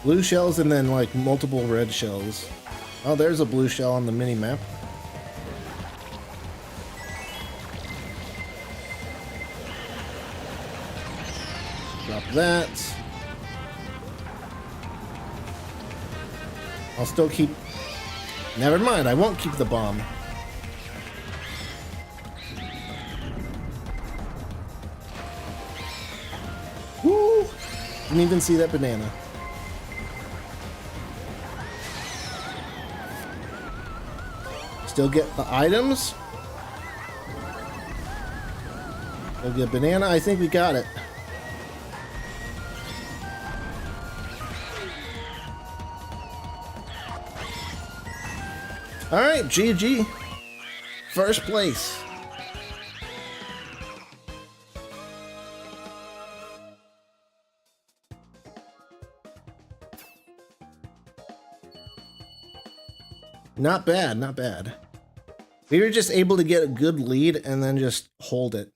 Blue shells and then like multiple red shells. Oh, there's a blue shell on the mini map. Drop that. I'll still keep... Never mind, I won't keep the bomb. Woo! Didn't even see that banana. Still get the items. Still get banana. I think we got it. Alright, GG. First place. Not bad, not bad. We were just able to get a good lead and then just hold it.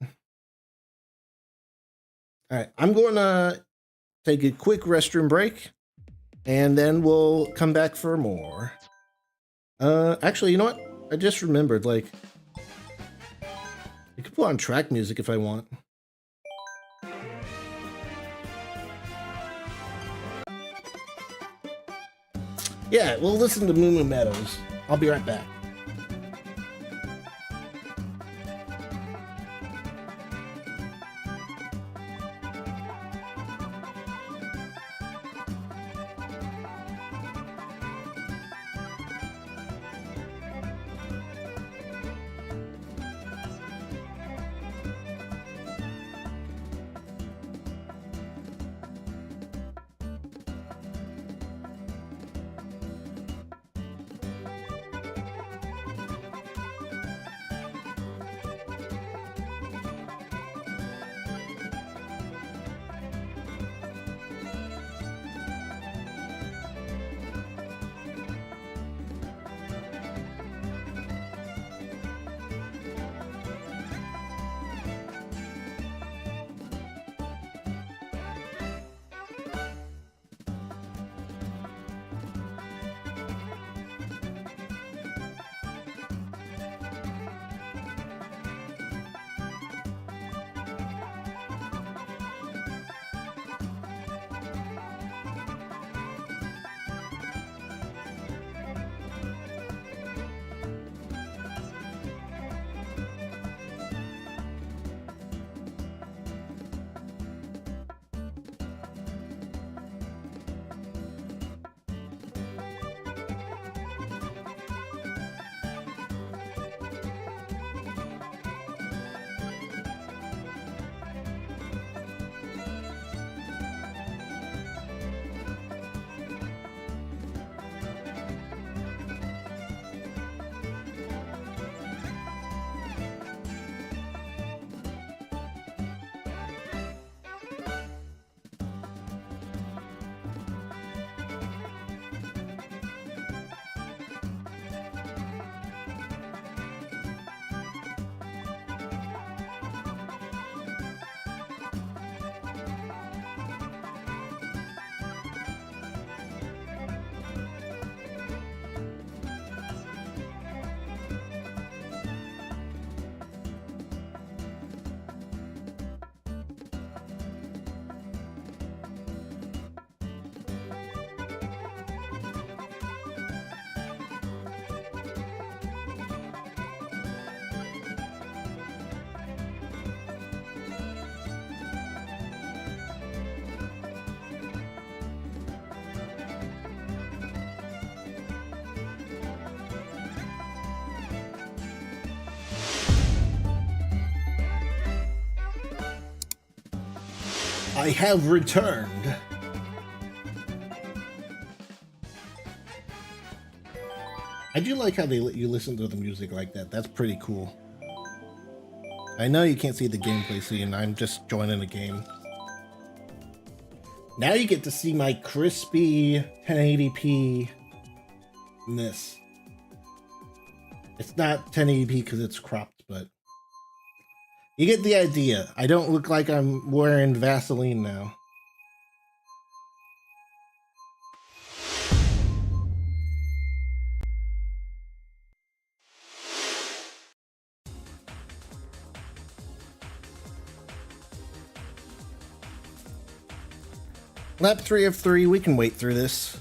Alright, I'm going to take a quick restroom break and then we'll come back for more. Actually, you know what? I just remembered, like, I could put on track music if I want. Yeah, we'll listen to Moo Moo Meadows. I'll be right back. I have returned. I do like how they let you listen to the music like that. That's pretty cool. I know you can't see the gameplay scene. I'm just joining the game. Now you get to see my crispy 1080p ness. It's not 1080p because it's cropped, but you get the idea. I don't look like I'm wearing Vaseline now. Lap 3 of 3, we can wait through this.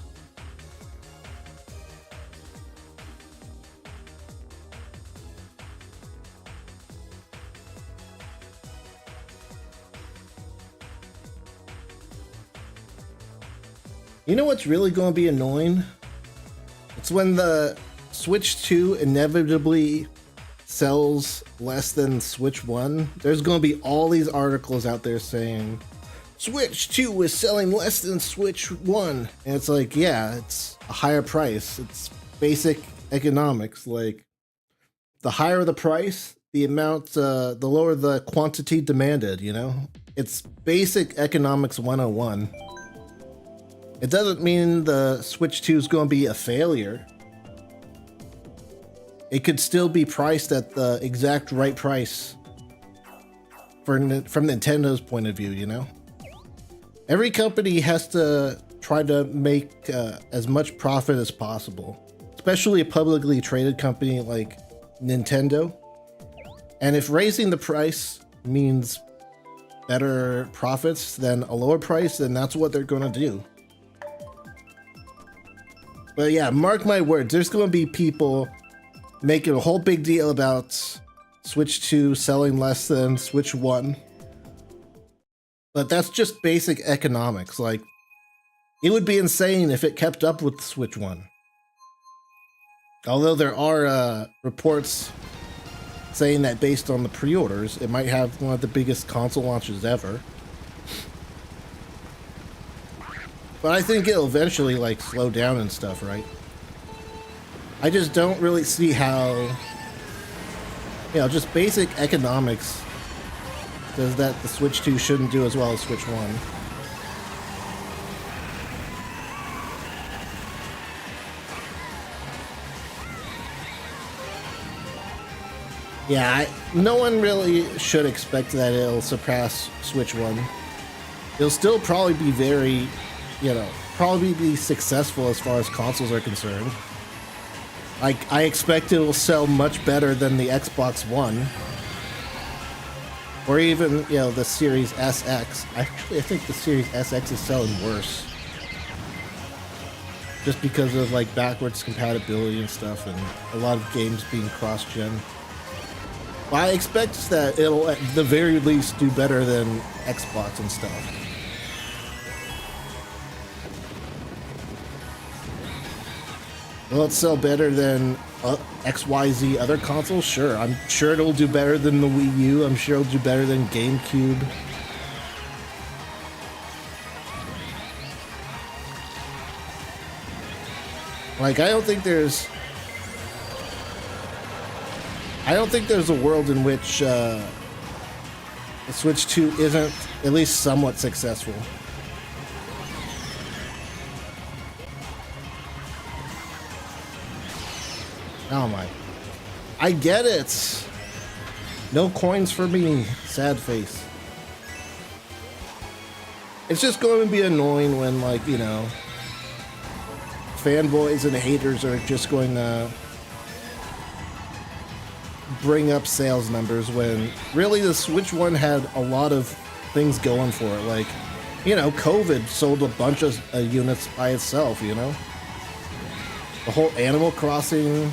You know what's really going to be annoying? It's when the Switch 2 inevitably sells less than Switch 1. There's going to be all these articles out there saying, Switch 2 is selling less than Switch 1. And it's like, yeah, it's a higher price. It's basic economics. Like, the higher the price, the amount, the lower the quantity demanded, you know? It's basic economics 101. It doesn't mean the Switch 2 is going to be a failure. It could still be priced at the exact right price from Nintendo's point of view, you know? Every company has to try to make as much profit as possible, especially a publicly traded company like Nintendo. And if raising the price means better profits than a lower price, then that's what they're going to do. But yeah, mark my words, there's going to be people making a whole big deal about Switch 2 selling less than Switch 1. But that's just basic economics. Like, it would be insane if it kept up with Switch 1. Although there are reports saying that based on the pre-orders, it might have one of the biggest console launches ever. But I think it'll eventually, like, slow down and stuff, right? I just don't really see how, you know, just basic economics says that the Switch 2 shouldn't do as well as Switch 1. Yeah, no one really should expect that it'll surpass Switch 1. It'll still probably be very, you know, probably be successful as far as consoles are concerned. Like, I expect it will sell much better than the Xbox One. Or even, you know, the Series SX. Actually, I think the Series SX is selling worse. Just because of, like, backwards compatibility and stuff, and a lot of games being cross-gen. But I expect that it'll, at the very least, do better than Xbox and stuff. Will it sell better than XYZ other consoles? Sure. I'm sure it'll do better than the Wii U. I'm sure it'll do better than GameCube. Like, I don't think there's a world in which the Switch 2 isn't at least somewhat successful. Oh my. I get it. No coins for me. Sad face. It's just going to be annoying when, like, you know, fanboys and haters are just going to bring up sales numbers when really the Switch 1 had a lot of things going for it. Like, you know, COVID sold a bunch of units by itself, you know? The whole Animal Crossing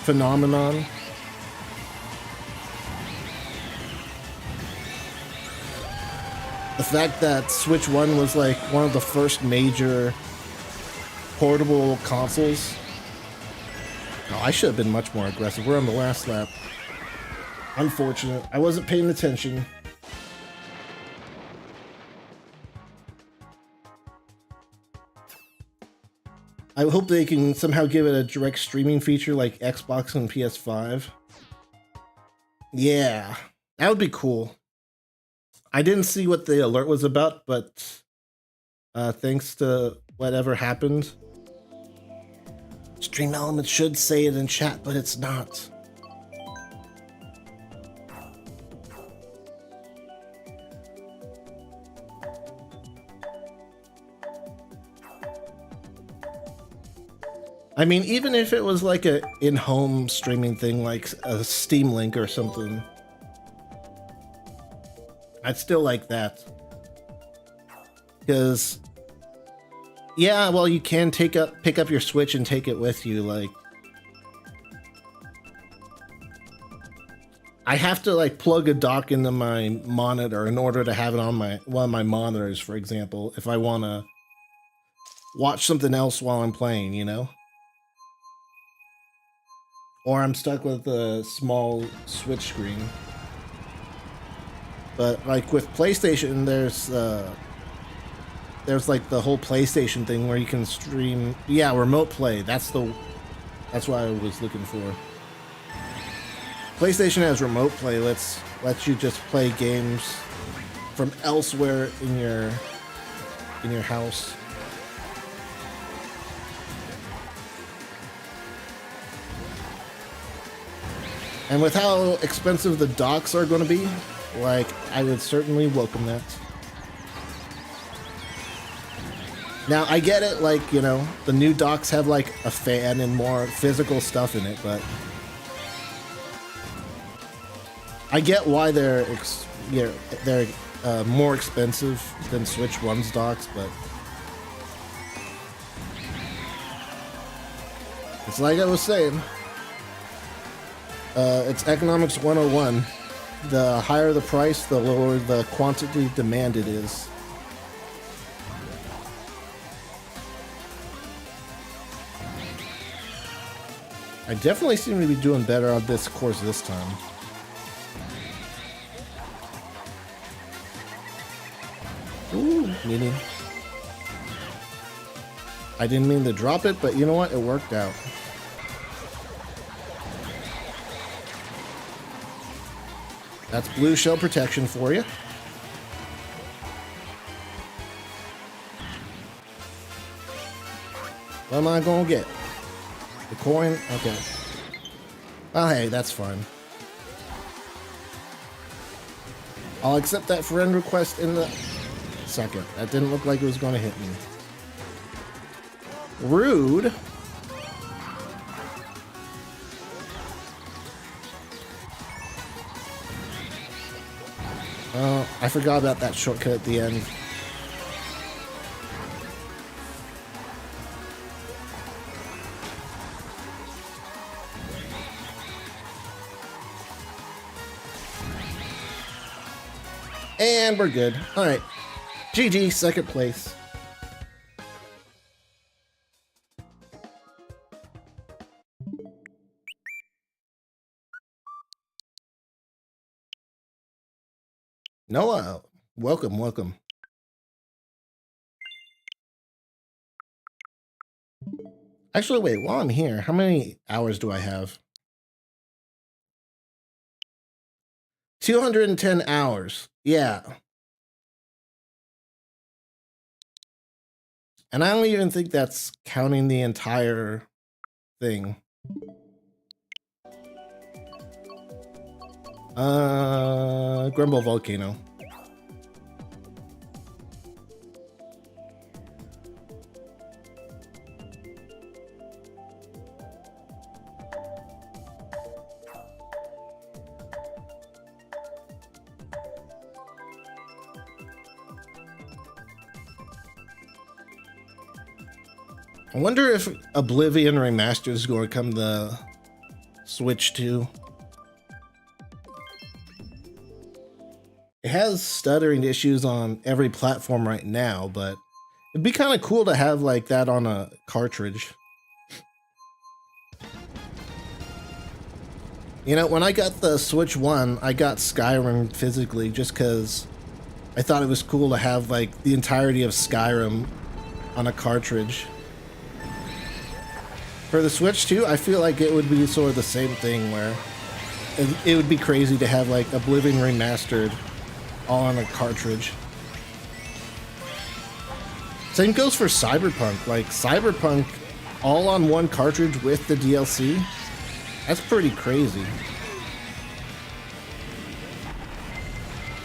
phenomenon. The fact that Switch 1 was like one of the first major portable consoles. Oh, I should have been much more aggressive. We're on the last lap. Unfortunate. I wasn't paying attention. I hope they can somehow give it a direct streaming feature like Xbox and PS5. Yeah, that would be cool. I didn't see what the alert was about, but thanks to whatever happened, Stream Elements should say it in chat, but it's not. I mean, even if it was like a in-home streaming thing, like a Steam Link or something, I'd still like that. Because, yeah, well, you can pick up your Switch and take it with you. Like, I have to like plug a dock into my monitor in order to have it on one of my monitors, for example, if I want to watch something else while I'm playing, you know? Or I'm stuck with a small Switch screen. But like with PlayStation, there's like the whole PlayStation thing where you can stream. Yeah, remote play. That's what I was looking for. PlayStation has remote play. Lets you just play games from elsewhere in your house. And with how expensive the docks are going to be, like, I would certainly welcome that. Now, I get it, like, you know, the new docks have, like, a fan and more physical stuff in it, but I get why they're more expensive than Switch 1's docks, but it's like I was saying. It's Economics 101. The higher the price, the lower the quantity demanded is. I definitely seem to be doing better on this course this time. Ooh, meaning. I didn't mean to drop it, but you know what? It worked out. That's blue shell protection for you. What am I gonna get? The coin? Okay. Well, hey, that's fine. I'll accept that friend request in the second. That didn't look like it was gonna hit me. Rude. Oh, I forgot about that shortcut at the end. And we're good. All right. GG, second place. Noah, welcome, welcome. Actually, wait, while I'm here, how many hours do I have? 210 hours. Yeah. And I don't even think that's counting the entire thing. Grumble Volcano. I wonder if Oblivion Remastered is going to come to Switch 2. It has stuttering issues on every platform right now, but it'd be kind of cool to have like that on a cartridge. You know, when I got the Switch 1, I got Skyrim physically just because I thought it was cool to have like the entirety of Skyrim on a cartridge. For the Switch too, I feel like it would be sort of the same thing where it would be crazy to have like Oblivion Remastered all on a cartridge. Same goes for Cyberpunk. Like Cyberpunk all on one cartridge with the DLC. That's pretty crazy.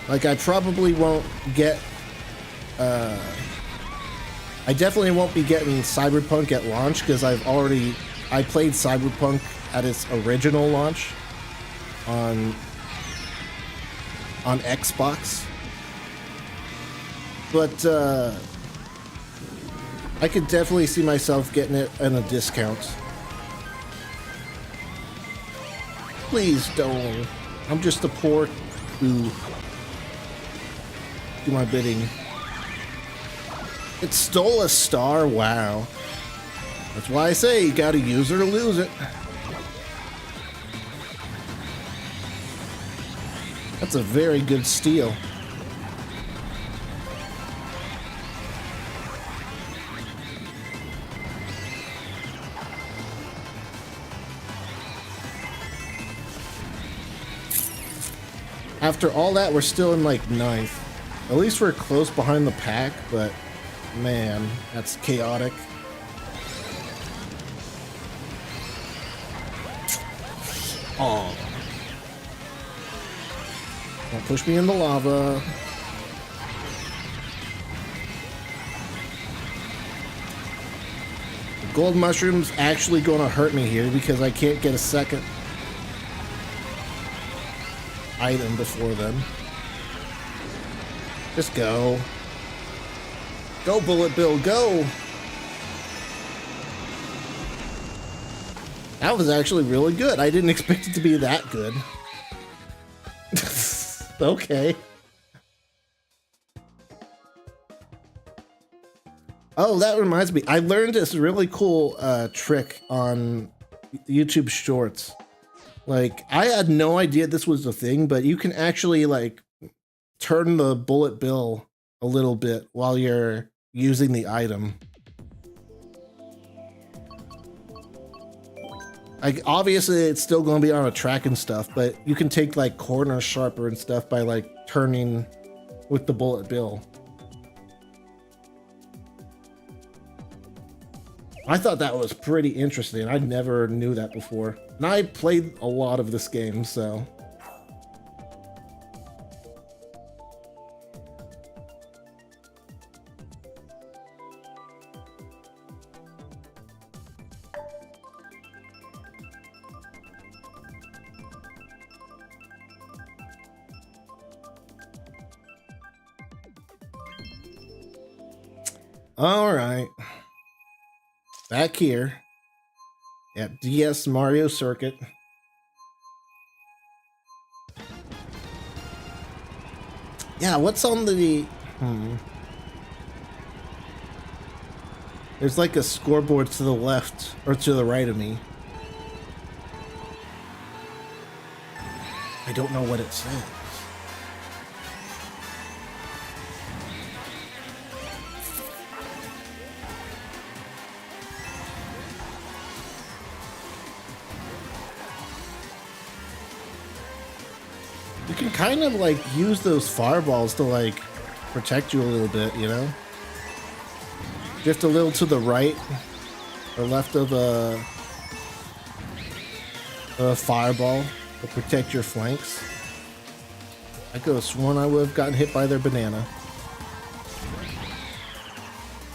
Like I probably won't get I definitely won't be getting Cyberpunk at launch because I played Cyberpunk at its original launch on Xbox. But I could definitely see myself getting it at a discount. Please don't. I'm just a poor who do my bidding. It stole a star? Wow. That's why I say you gotta use it or lose it. That's a very good steal. After all that, we're still in like 9th. At least we're close behind the pack, but man, that's chaotic. Oh. Don't push me in the lava. The gold mushroom's actually gonna hurt me here because I can't get a second item before then. Just go. Go, Bullet Bill, go! That was actually really good. I didn't expect it to be that good. Okay. Oh, that reminds me. I learned this really cool trick on YouTube Shorts. Like, I had no idea this was a thing, but you can actually, like, turn the bullet bill a little bit while you're using the item. Like, obviously, it's still going to be on a track and stuff, but you can take, like, corner sharper and stuff by, like, turning with the bullet bill. I thought that was pretty interesting. I never knew that before. And I played a lot of this game, so... All right. Back here at DS Mario Circuit. Yeah, what's on the... There's like a scoreboard to the left or to the right of me. I don't know what it says. You can kind of like use those fireballs to like protect you a little bit, you know? Just a little to the right or left of a fireball to protect your flanks. I could have sworn I would have gotten hit by their banana.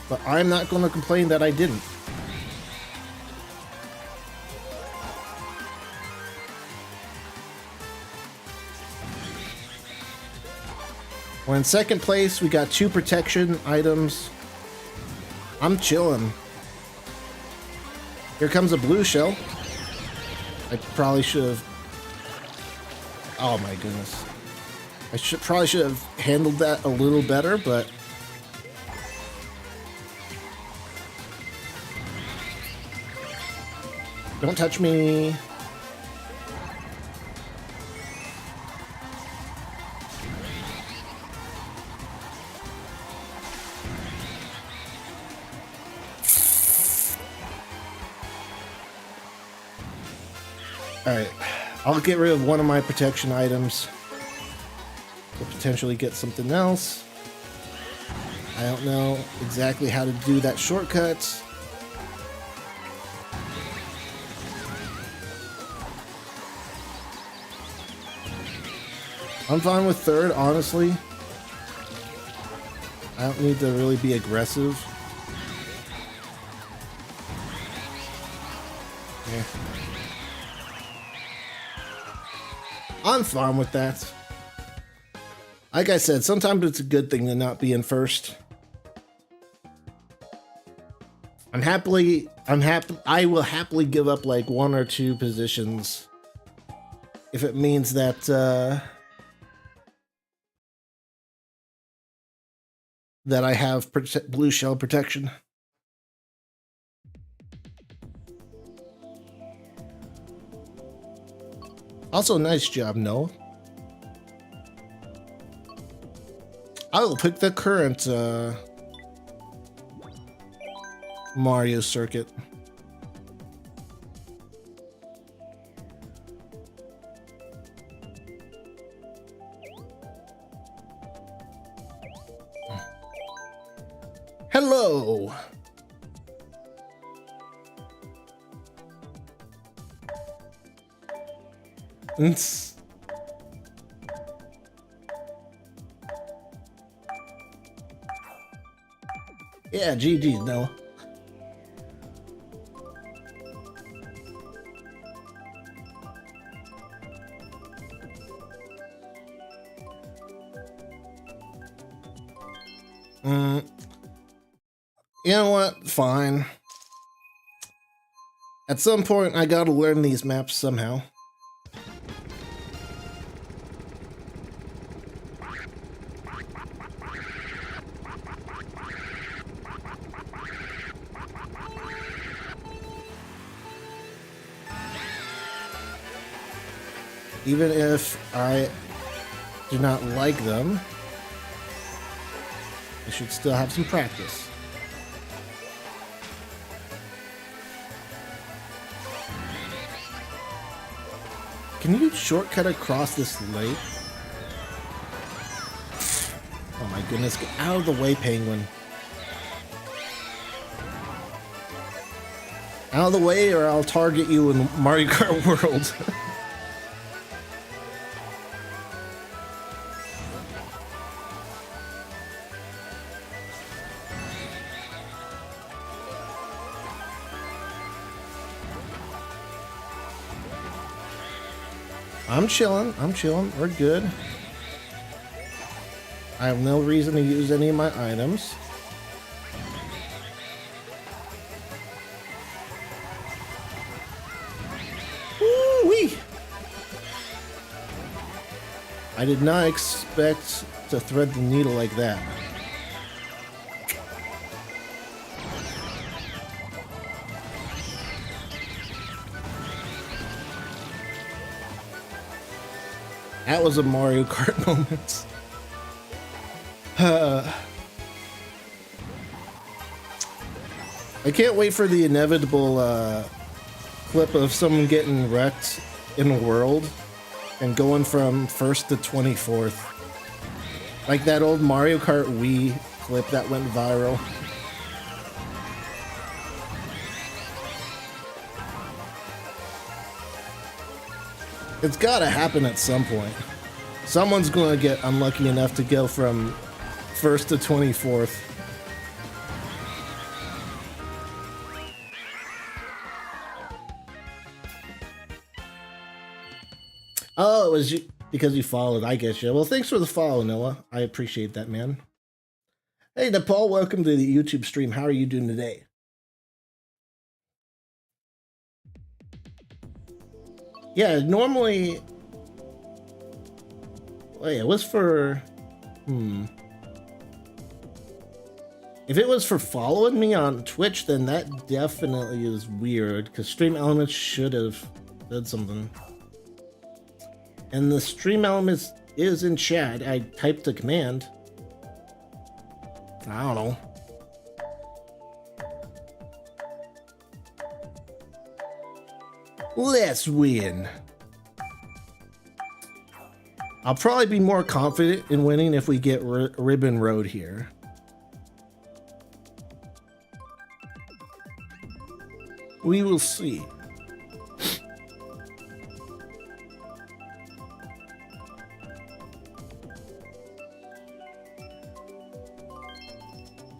But I'm not going to complain that I didn't. We're in second place. We got 2 protection items. I'm chilling. Here comes a blue shell. I probably should have... Oh my goodness. I probably should have handled that a little better, but... Don't touch me. Alright, I'll get rid of one of my protection items to potentially get something else. I don't know exactly how to do that shortcut. I'm fine with third, honestly. I don't need to really be aggressive. Yeah. I'm fine with that. Like I said, sometimes it's a good thing to not be in first. I will happily give up like 1 or 2 positions if it means that that I have blue shell protection. Also, nice job, Noah. I will pick the current Mario circuit. Hello. Yeah, GG, Noah. You know what? Fine. At some point, I gotta learn these maps somehow. Even if I do not like them, I should still have some practice. Can you shortcut across this lake? Oh my goodness, get out of the way, penguin. Out of the way or I'll target you in Mario Kart World. I'm chilling, we're good. I have no reason to use any of my items. Woo-wee! I did not expect to thread the needle like that. That was a Mario Kart moment. I can't wait for the inevitable clip of someone getting wrecked in a world and going from 1st to 24th. Like that old Mario Kart Wii clip that went viral. It's gotta happen at some point. Someone's gonna get unlucky enough to go from 1st to 24th. Oh, it was you, because you followed. I guess, yeah. Well, thanks for the follow, Noah. I appreciate that, man. Hey, Nepal, welcome to the YouTube stream. How are you doing today? Yeah, normally... Wait, it was for... If it was for following me on Twitch, then that definitely is weird, because Stream Elements should have said something. And the Stream Elements is in chat. I typed a command. I don't know. Let's win. I'll probably be more confident in winning if we get Ribbon Road here. We will see.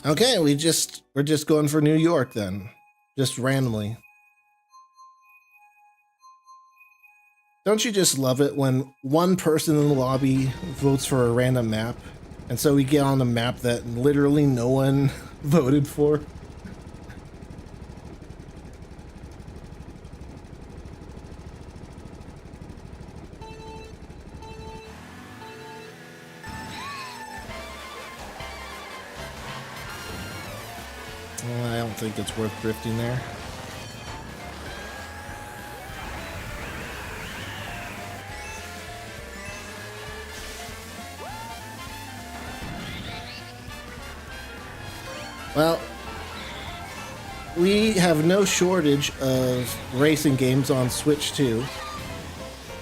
Okay, we're just going for New York then. Just randomly. Don't you just love it when one person in the lobby votes for a random map, and so we get on a map that literally no one voted for? I don't think it's worth drifting there. Well, we have no shortage of racing games on Switch 2.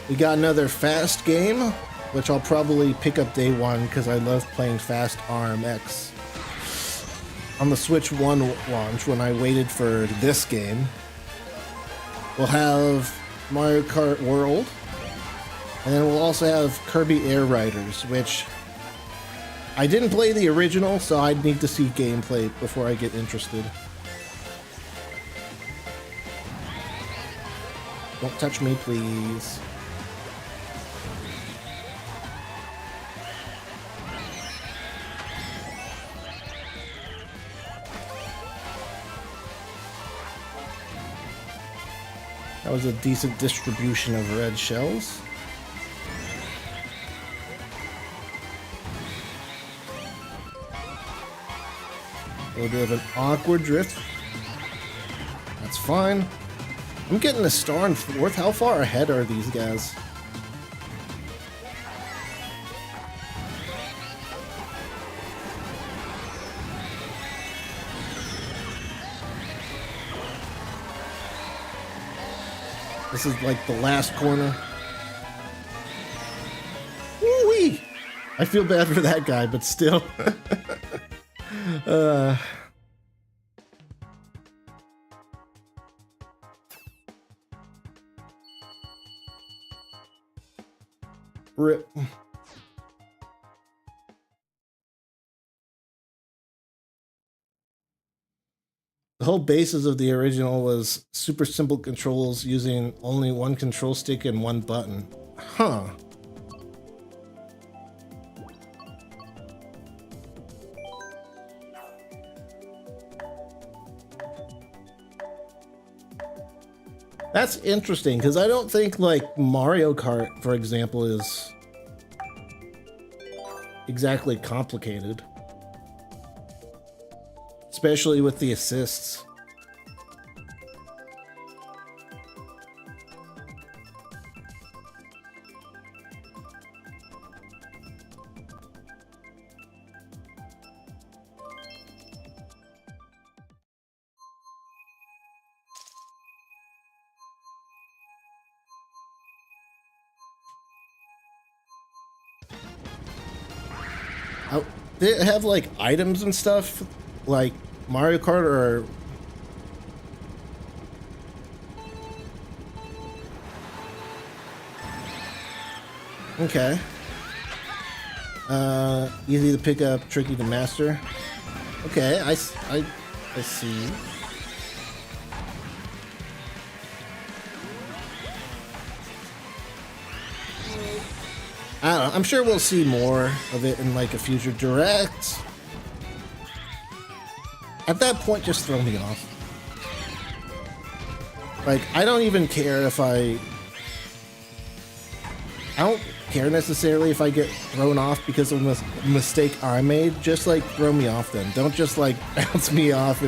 We got another Fast game, which I'll probably pick up day one because I love playing Fast RMX. On the Switch 1 launch, when I waited for this game, we'll have Mario Kart World, and then we'll also have Kirby Air Riders, which I didn't play the original, so I'd need to see gameplay before I get interested. Don't touch me, please. That was a decent distribution of red shells. A little bit of an awkward drift. That's fine. I'm getting a star in fourth. How far ahead are these guys? This is like the last corner. Woo-wee! I feel bad for that guy, but still. Rip. The whole basis of the original was super simple controls using only one control stick and one button. Huh. That's interesting, because I don't think, like, Mario Kart, for example, is exactly complicated. Especially with the assists. Oh, they have like items and stuff like Mario Kart or okay. Easy to pick up, tricky to master. Okay, I see. I don't know, I'm sure we'll see more of it in like a future direct. At that point, just throw me off. Like, I don't even care if I don't care necessarily if I get thrown off because of a mistake I made. Just like throw me off then. Don't just like bounce me off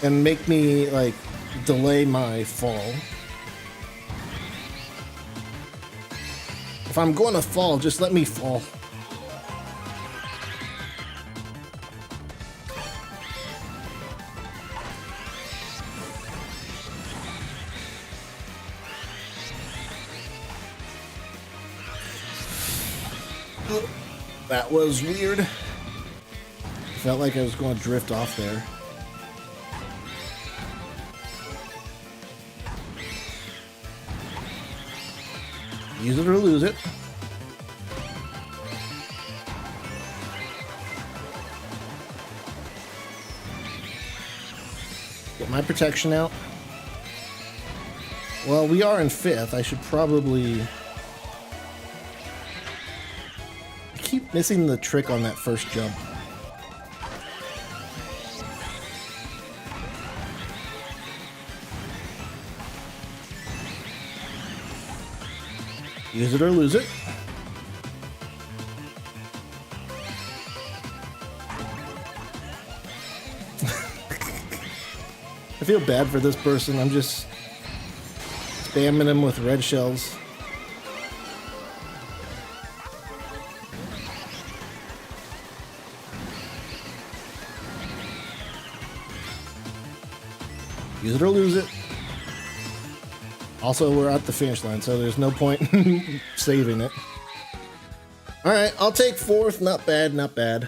and make me like delay my fall. If I'm going to fall, just let me fall. That was weird. Felt like I was going to drift off there. Use it or lose it. Get my protection out. Well, we are in 5th. I should probably... I keep missing the trick on that first jump. Use it or lose it. I feel bad for this person. I'm just spamming him with red shells. Use it or lose it. Also, we're at the finish line, so there's no point in saving it. Alright, I'll take 4th. Not bad, not bad.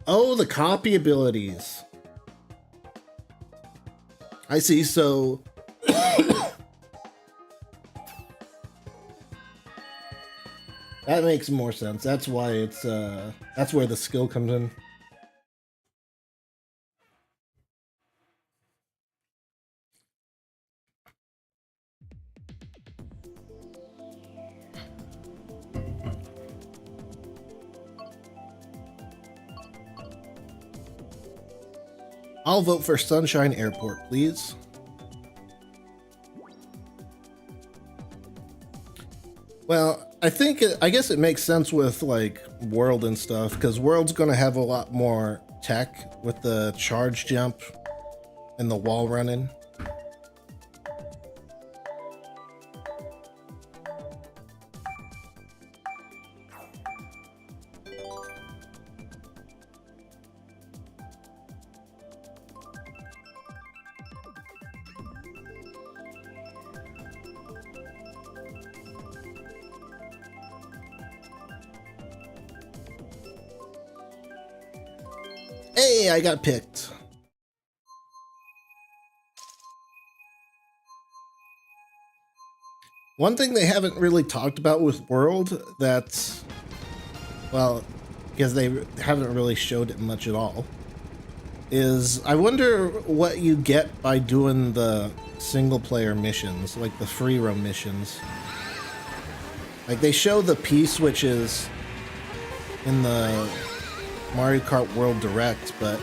Oh, the copy abilities. I see, so... that makes more sense. That's why it's, that's where the skill comes in. I'll vote for Sunshine Airport, please. Well, I guess it makes sense with like World and stuff, because World's gonna have a lot more tech with the charge jump and the wall running. Hey, I got picked. One thing they haven't really talked about with World that's, well, because they haven't really showed it much at all, is I wonder what you get by doing the single player missions, like the free roam missions. Like they show the P-switches in the Mario Kart World Direct, but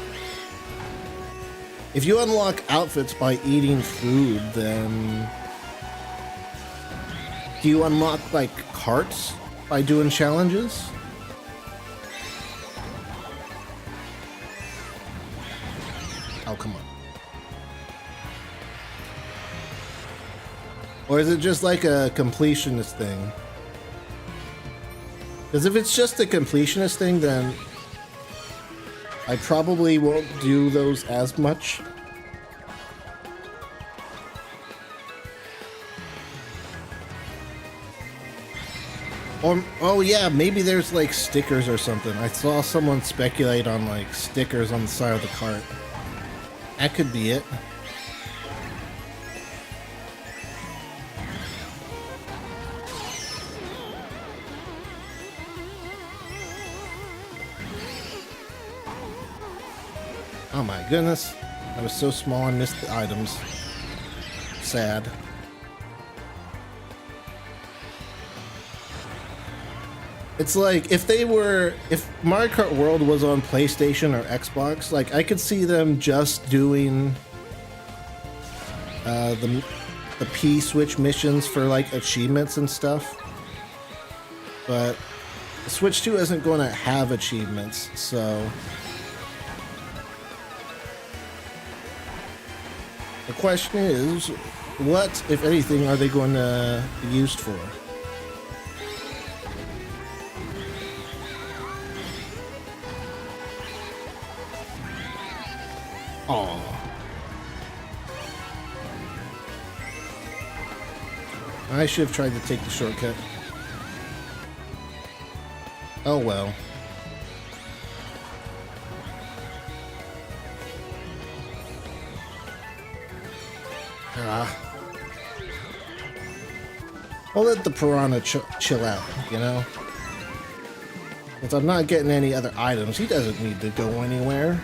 if you unlock outfits by eating food, then do you unlock like carts by doing challenges? Oh, come on. Or is it just like a completionist thing? Because if it's just a completionist thing, then I probably won't do those as much. Or, oh yeah, maybe there's like stickers or something. I saw someone speculate on like stickers on the side of the cart. That could be it. Oh my goodness. I was so small I missed the items. Sad. It's like if Mario Kart World was on PlayStation or Xbox, like I could see them just doing the P-switch missions for like achievements and stuff. But the Switch 2 isn't going to have achievements, so the question is, what, if anything, are they going to be used for? Aww. I should have tried to take the shortcut. Oh well. I'll let the piranha chill out, you know? Since I'm not getting any other items, he doesn't need to go anywhere.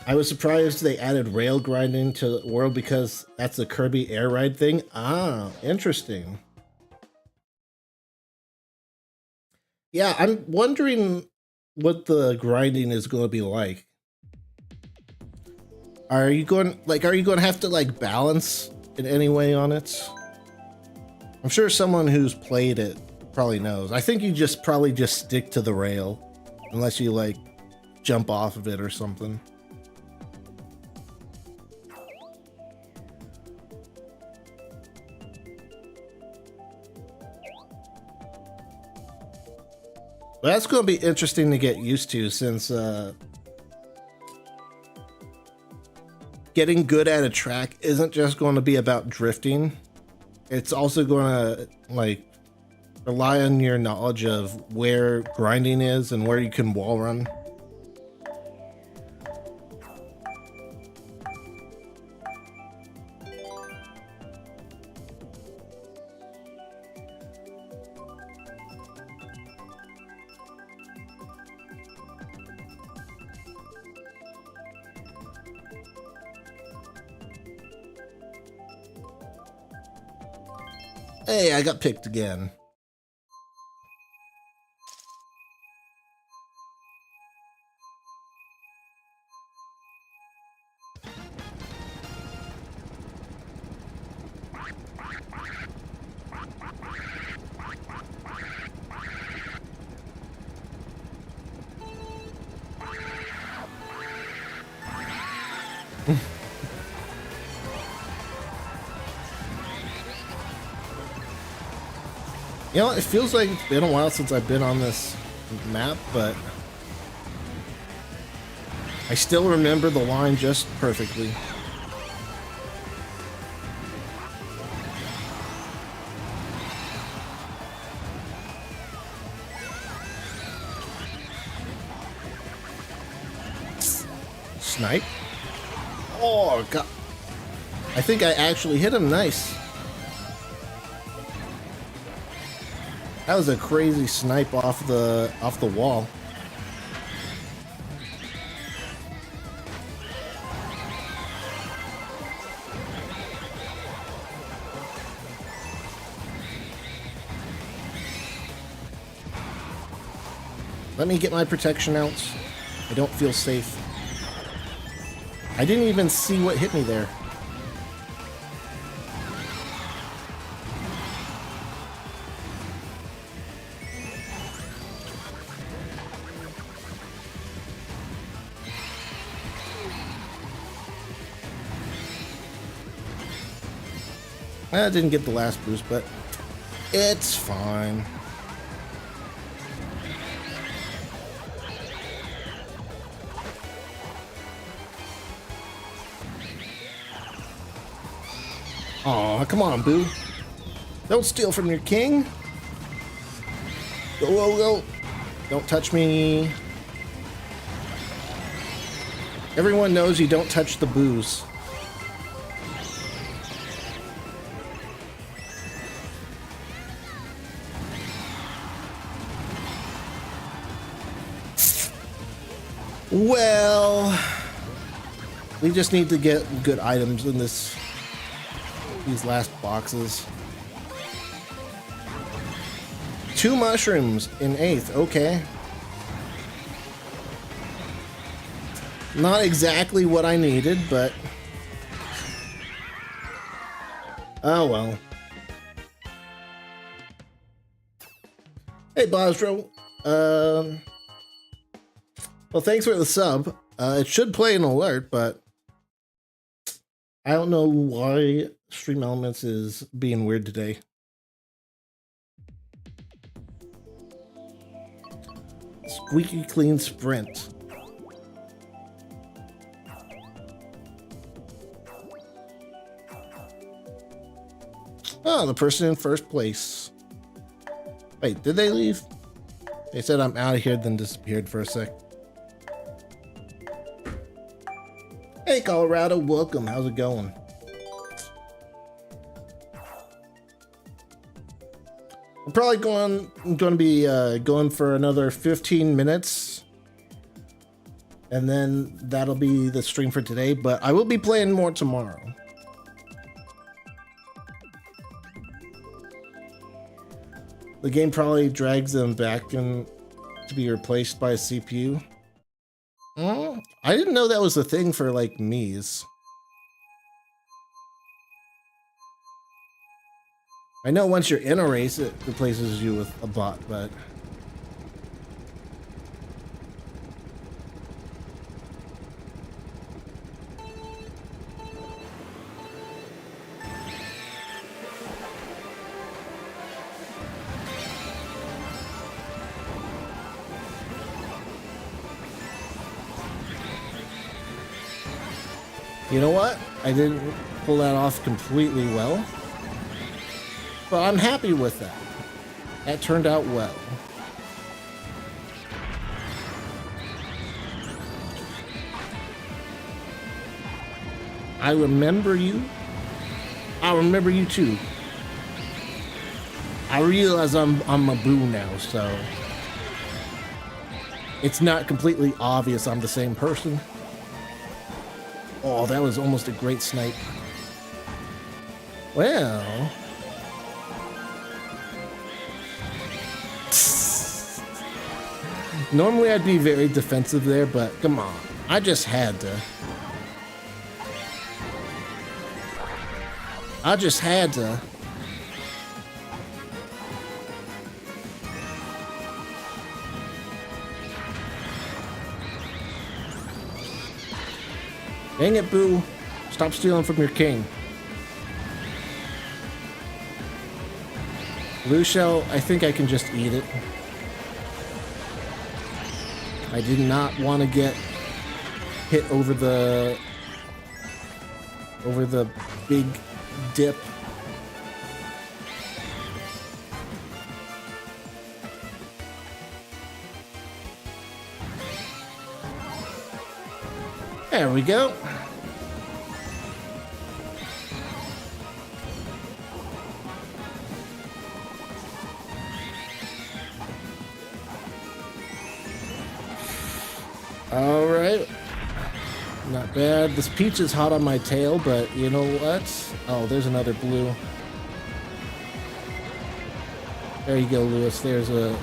I was surprised they added rail grinding to the world because that's the Kirby air ride thing. Ah, interesting. Yeah, I'm wondering what the grinding is going to be like. Are you going to have to like balance in any way on it? I'm sure someone who's played it probably knows. I think you probably just stick to the rail unless you like jump off of it or something. But that's going to be interesting to get used to since getting good at a track isn't just going to be about drifting. It's also going to like rely on your knowledge of where grinding is and where you can wall run. Hey, I got picked again. You know, it feels like it's been a while since I've been on this map, but I still remember the line just perfectly. Snipe. Oh, God. I think I actually hit him. Nice. That was a crazy snipe off the wall. Let me get my protection out. I don't feel safe. I didn't even see what hit me there. I didn't get the last boost, but it's fine. Aw, come on, Boo. Don't steal from your king. Go, go, go. Don't touch me. Everyone knows you don't touch the Boos. Well, we just need to get good items in these last boxes. 2 mushrooms in 8th, okay. Not exactly what I needed, but oh well. Hey, Bosdro. Well, thanks for the sub. It should play an alert, but I don't know why Stream Elements is being weird today. Squeaky clean sprint. Oh, the person in first place. Wait, did they leave? They said I'm out of here, then disappeared for a sec. Hey, Colorado, welcome. How's it going? I'm probably going to be going for another 15 minutes. And then that'll be the stream for today, but I will be playing more tomorrow. The game probably drags them back and to be replaced by a CPU. I didn't know that was a thing for like Mii's. I know once you're in a race, it replaces you with a bot, but... You know what? I didn't pull that off completely well, but I'm happy with that. That turned out well. I remember you. I remember you too. I realize I'm a boo now, so it's not completely obvious I'm the same person. Oh, that was almost a great snipe. Well... Normally I'd be very defensive there, but come on. I just had to. I just had to. Dang it, Boo. Stop stealing from your king. Blue shell, I think I can just eat it. I did not want to get hit over the big dip. There we go. All right. Not bad. This peach is hot on my tail, but you know what? Oh, there's another blue. There you go, Lewis. There's a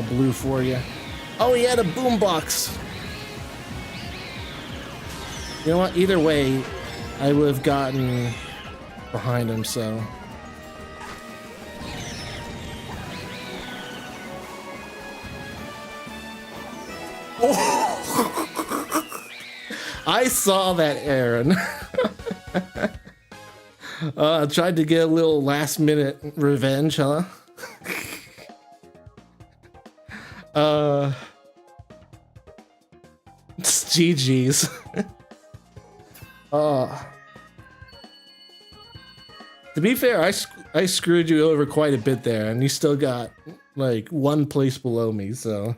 blue for you. Oh, he had a boombox. You know what? Either way, I would have gotten behind him, so... Oh. I saw that, Aaron. Tried to get a little last-minute revenge, huh? It's GG's. To be fair, I screwed you over quite a bit there, and you still got like one place below me, so.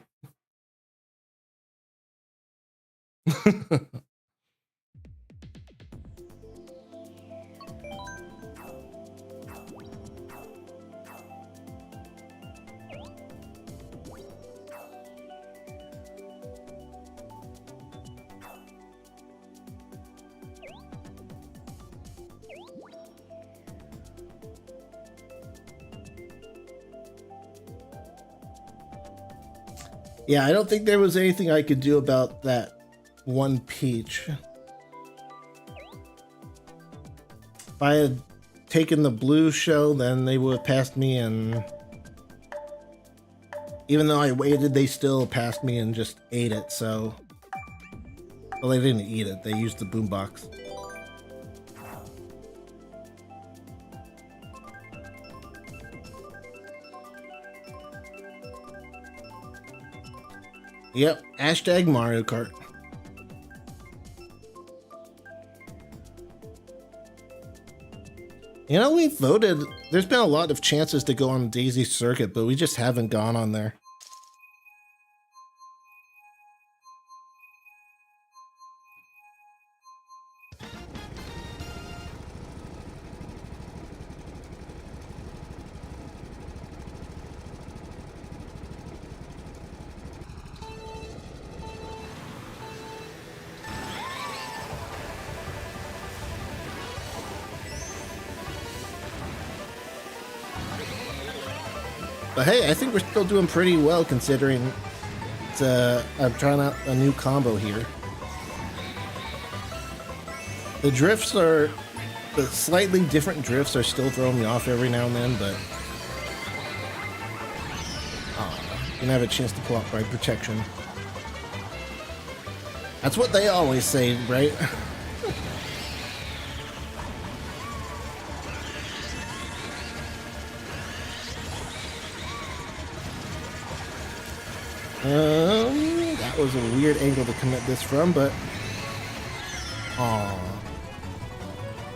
Yeah, I don't think there was anything I could do about that one peach. If I had taken the blue shell, then they would have passed me, and even though I waited, they still passed me and just ate it, so... Well, they didn't eat it, they used the boombox. Yep, hashtag Mario Kart. You know, we voted. There's been a lot of chances to go on Daisy Circuit, but we just haven't gone on there. But hey, I think we're still doing pretty well considering I'm trying out a new combo here. The drifts are, the slightly different drifts are still throwing me off every now and then, but you can have a chance to pull out my protection. That's what they always say, right? That was a weird angle to come at this from, but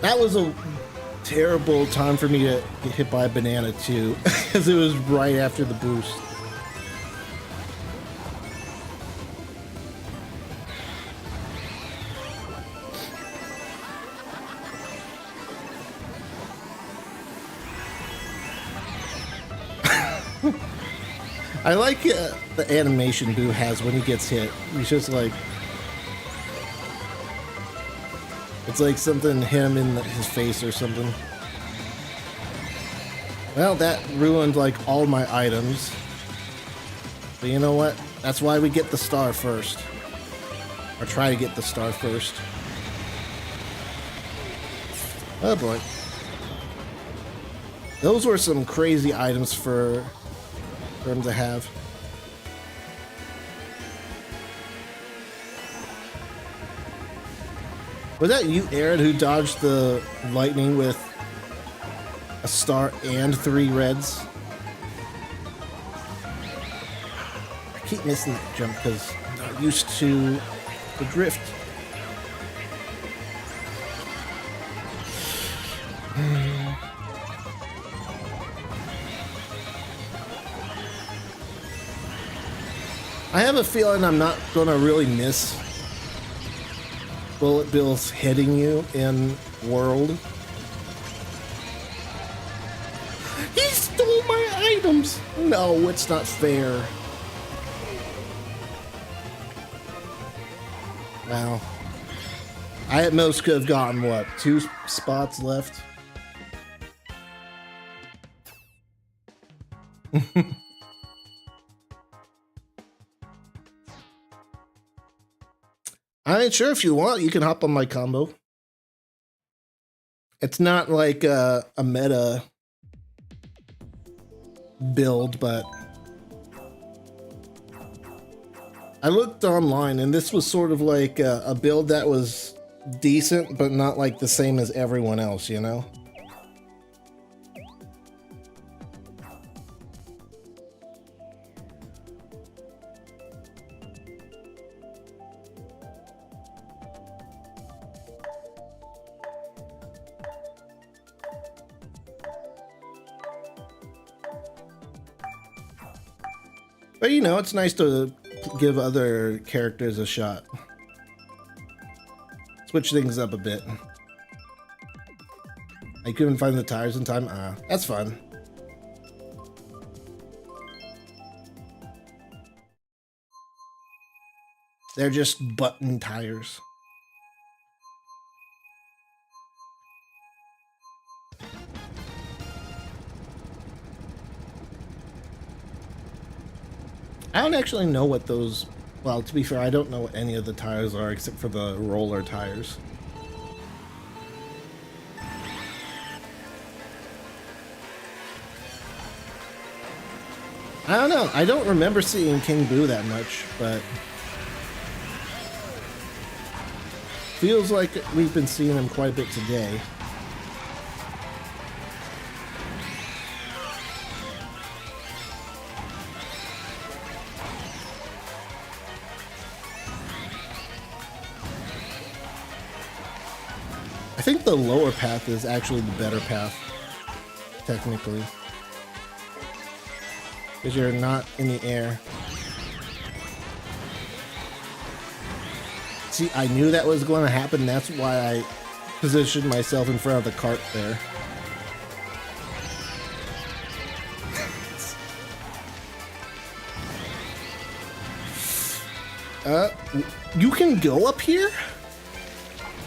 that was a terrible time for me to get hit by a banana too, because it was right after the boost. I like the animation Boo has when he gets hit. He's just like, it's like something him in his face or something. Well, that ruined like all my items. But you know what? That's why we get the star first. Or try to get the star first. Oh boy. Those were some crazy items for him to have. Was that you, Aaron, who dodged the lightning with a star and 3 reds? I keep missing that jump because I'm not used to the drift. I have a feeling I'm not gonna really miss bullet bills hitting you in World. He stole my items! No, it's not fair. Wow. I at most could have gotten, what, 2 spots left? I ain't sure. If you want, you can hop on my combo. It's not like a meta build, but I looked online and this was sort of like a build that was decent, but not like the same as everyone else, you know? But you know, it's nice to give other characters a shot. Switch things up a bit. I couldn't find the tires in time. That's fun. They're just button tires. I don't actually know what those... Well, to be fair, I don't know what any of the tires are except for the roller tires. I don't know. I don't remember seeing King Boo that much, but... feels like we've been seeing him quite a bit today. I think the lower path is actually the better path. technically. Because you're not in the air. See, I knew that was going to happen. That's why I positioned myself in front of the cart there. You can go up here?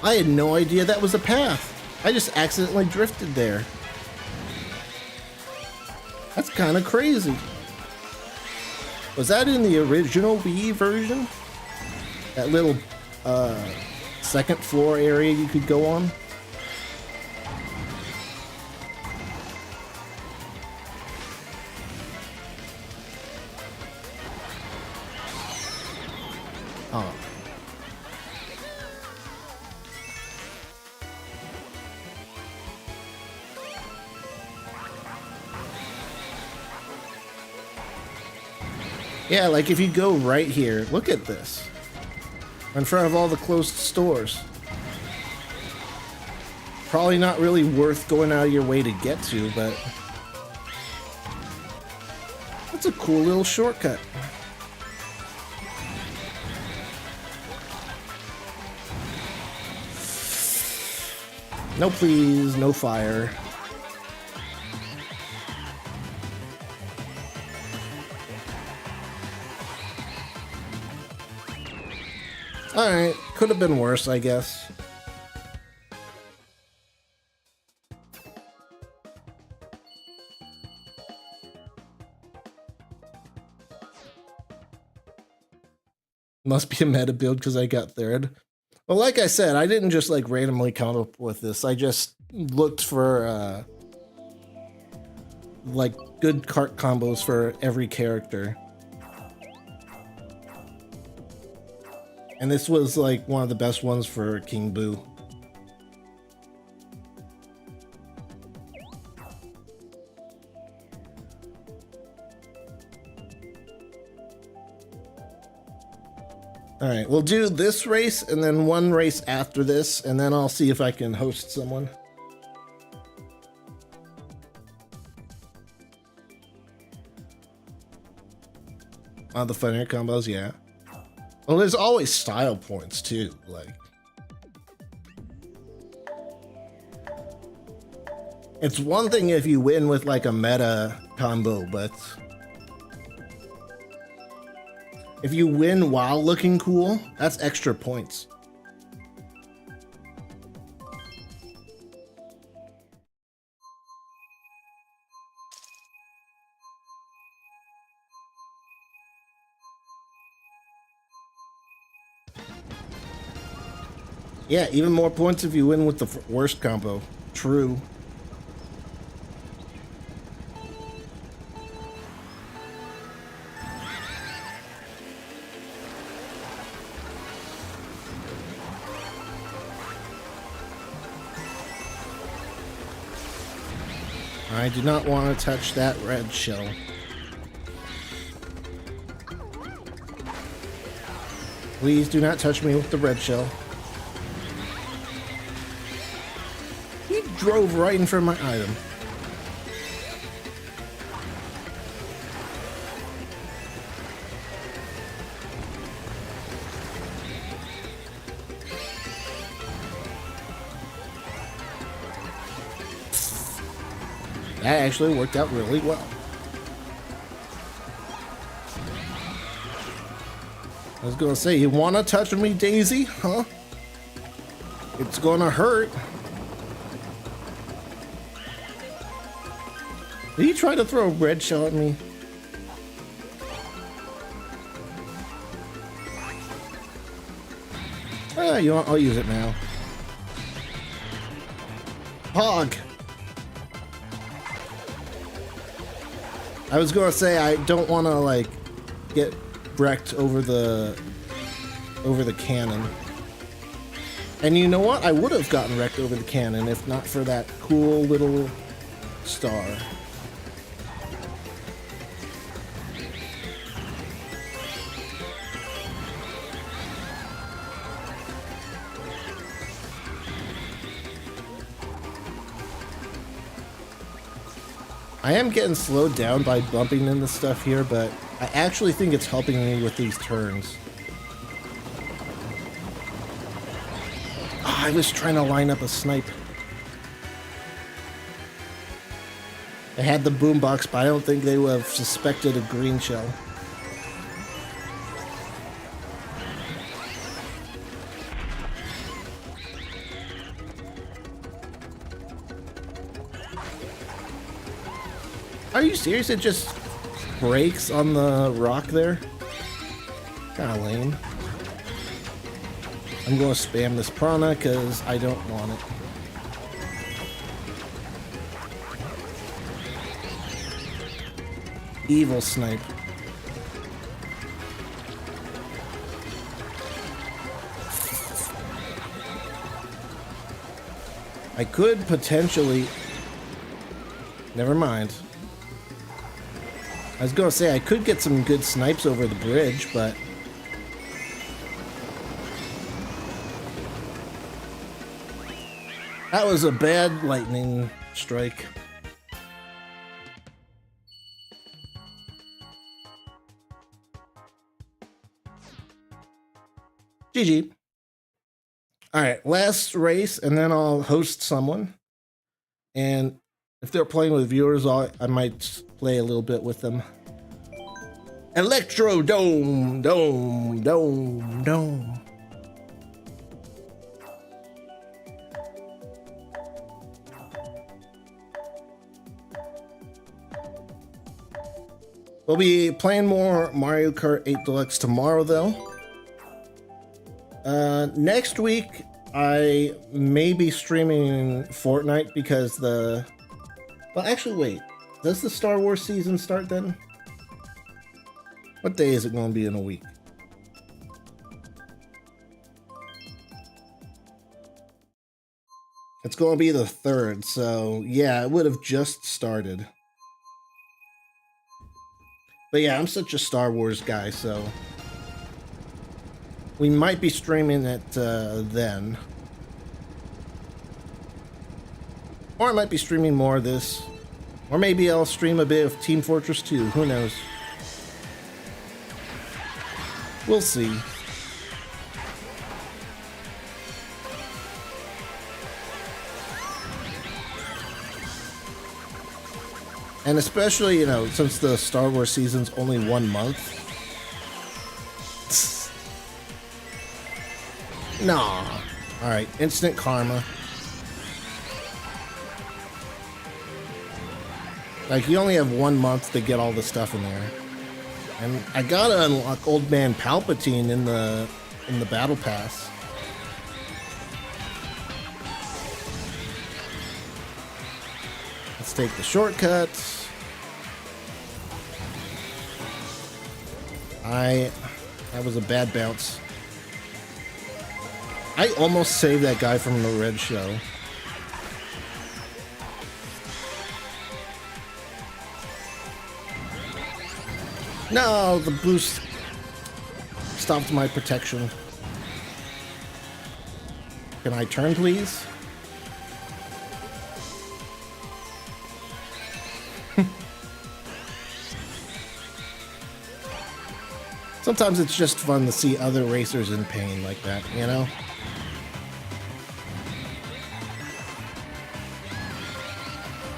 I had no idea that was a path. I just accidentally drifted there. That's kind of crazy. Was that in the original Wii version? That little second floor area you could go on? Oh. Yeah, like if you go right here, look at this. In front of all the closed stores. Probably not really worth going out of your way to get to, but that's a cool little shortcut. No please, no fire. Alright, could have been worse, I guess. Must be a meta build because I got third. Well, like I said, I didn't just like randomly come up with this. I just looked for like good cart combos for every character. And this was like one of the best ones for King Boo. All right, we'll do this race and then one race after this, and then I'll see if I can host someone. The funnier combos, yeah. Well, there's always style points too, like. It's one thing if you win with like a meta combo, but if you win while looking cool, that's extra points. Yeah, even more points if you win with the worst combo. True. I do not want to touch that red shell. Please do not touch me with the red shell. He drove right in front of my item. That actually worked out really well. I was gonna say, you wanna touch me, Daisy? Huh? It's gonna hurt. Did he try to throw a red shell at me? Ah, you know what? I'll use it now. Hog! I was gonna say I don't want to like get wrecked over the cannon. And you know what? I would have gotten wrecked over the cannon if not for that cool little star. I am getting slowed down by bumping into stuff here, but I actually think it's helping me with these turns. Oh, I was trying to line up a snipe. I had the boombox, but I don't think they would have suspected a green shell. Are you serious? It just breaks on the rock there? Kinda lame. I'm gonna spam this prana because I don't want it. Evil snipe. I could potentially... Never mind. I was gonna say I could get some good snipes over the bridge, but... That was a bad lightning strike. GG. Alright, last race, and then I'll host someone. And if they're playing with viewers, I might play a little bit with them. Electro Dome, Dome, Dome, Dome. We'll be playing more Mario Kart 8 Deluxe tomorrow, though. Next week, I may be streaming Fortnite because the... Well, actually, wait. Does the Star Wars season start then? What day is it going to be in a week? It's going to be the 3rd, so yeah, it would have just started. But yeah, I'm such a Star Wars guy, so... We might be streaming it then. Or I might be streaming more of this. Or maybe I'll stream a bit of Team Fortress 2. Who knows? We'll see. And especially, you know, since the Star Wars season's only 1 month. Nah. Alright, instant karma. Like, you only have 1 month to get all the stuff in there. And I gotta unlock Old Man Palpatine in the Battle Pass. Let's take the shortcuts. That was a bad bounce. I almost saved that guy from the red show. No, the boost stopped my protection. Can I turn, please? Sometimes it's just fun to see other racers in pain like that, you know?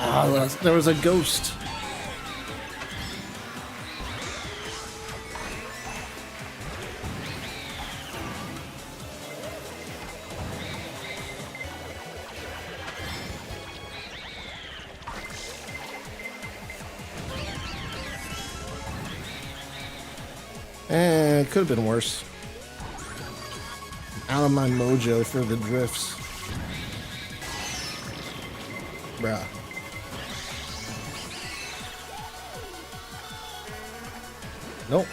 Oh, there was a ghost. It could have been worse. I'm out of my mojo for the drifts. Bruh. Nope.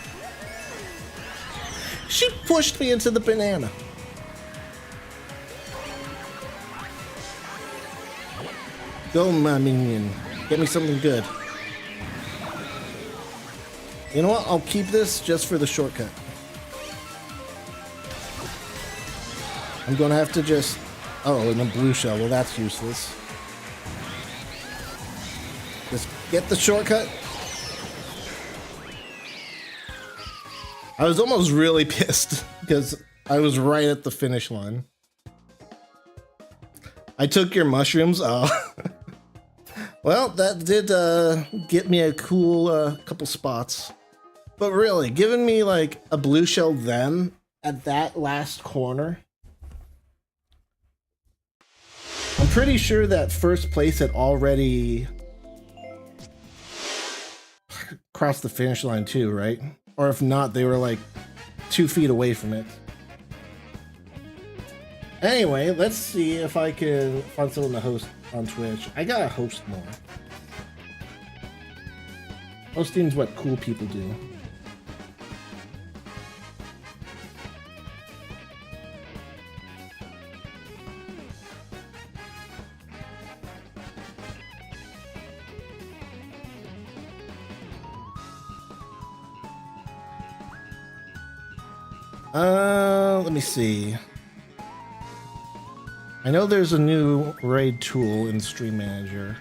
She pushed me into the banana. Go, my minion. Get me something good. You know what? I'll keep this just for the shortcut. I'm gonna have to just... Oh, and a blue shell. Well, that's useless. Just Get the shortcut. I was almost really pissed because I was right at the finish line. I took your mushrooms. Oh. Well, that did get me a cool couple spots. But really, giving me like a blue shell then at that last corner. I'm pretty sure that first place had already crossed the finish line too, right? Or if not, they were like 2 feet away from it. Anyway, let's see if I can find someone to host on Twitch. I gotta host more. Hosting's what cool people do. Let me see. I know there's a new raid tool in Stream Manager.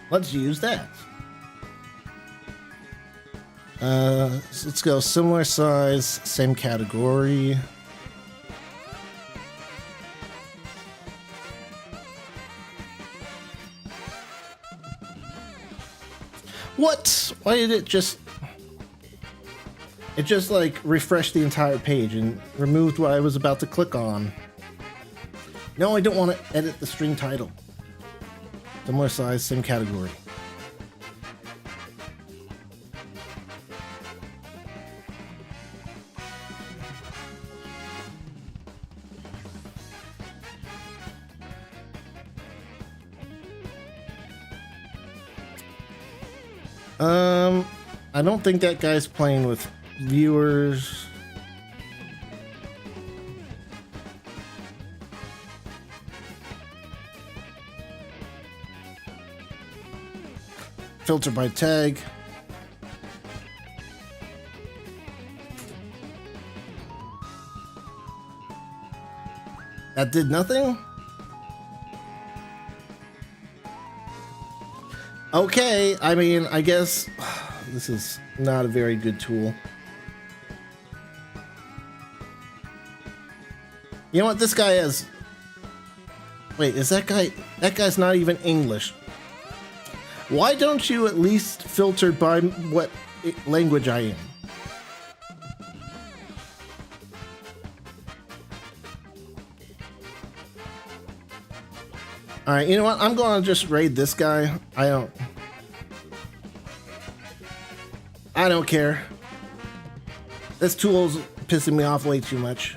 Let's use that. So let's go similar size, same category. What? Why did it just... It just like refreshed the entire page and removed what I was about to click on. No, I don't want to edit the stream title. Similar size, same category. I don't think that guy's playing with viewers. Filter by tag. That did nothing? Okay, I mean, I guess this is not a very good tool. You know what? This guy has... Wait, is that guy... That guy's not even English. Why don't you at least filter by what language I am? Alright, you know what? I'm going to just raid this guy. I don't care. This tool's pissing me off way too much.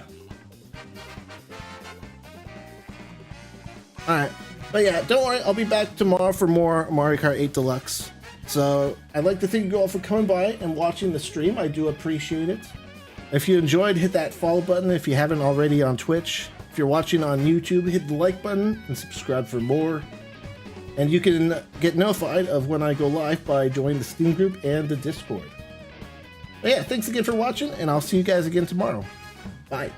Alright. But yeah, don't worry. I'll be back tomorrow for more Mario Kart 8 Deluxe. So, I'd like to thank you all for coming by and watching the stream. I do appreciate it. If you enjoyed, hit that follow button if you haven't already on Twitch. If you're watching on YouTube, hit the like button and subscribe for more. And you can get notified of when I go live by joining the Steam group and the Discord. But yeah, thanks again for watching, and I'll see you guys again tomorrow. Bye.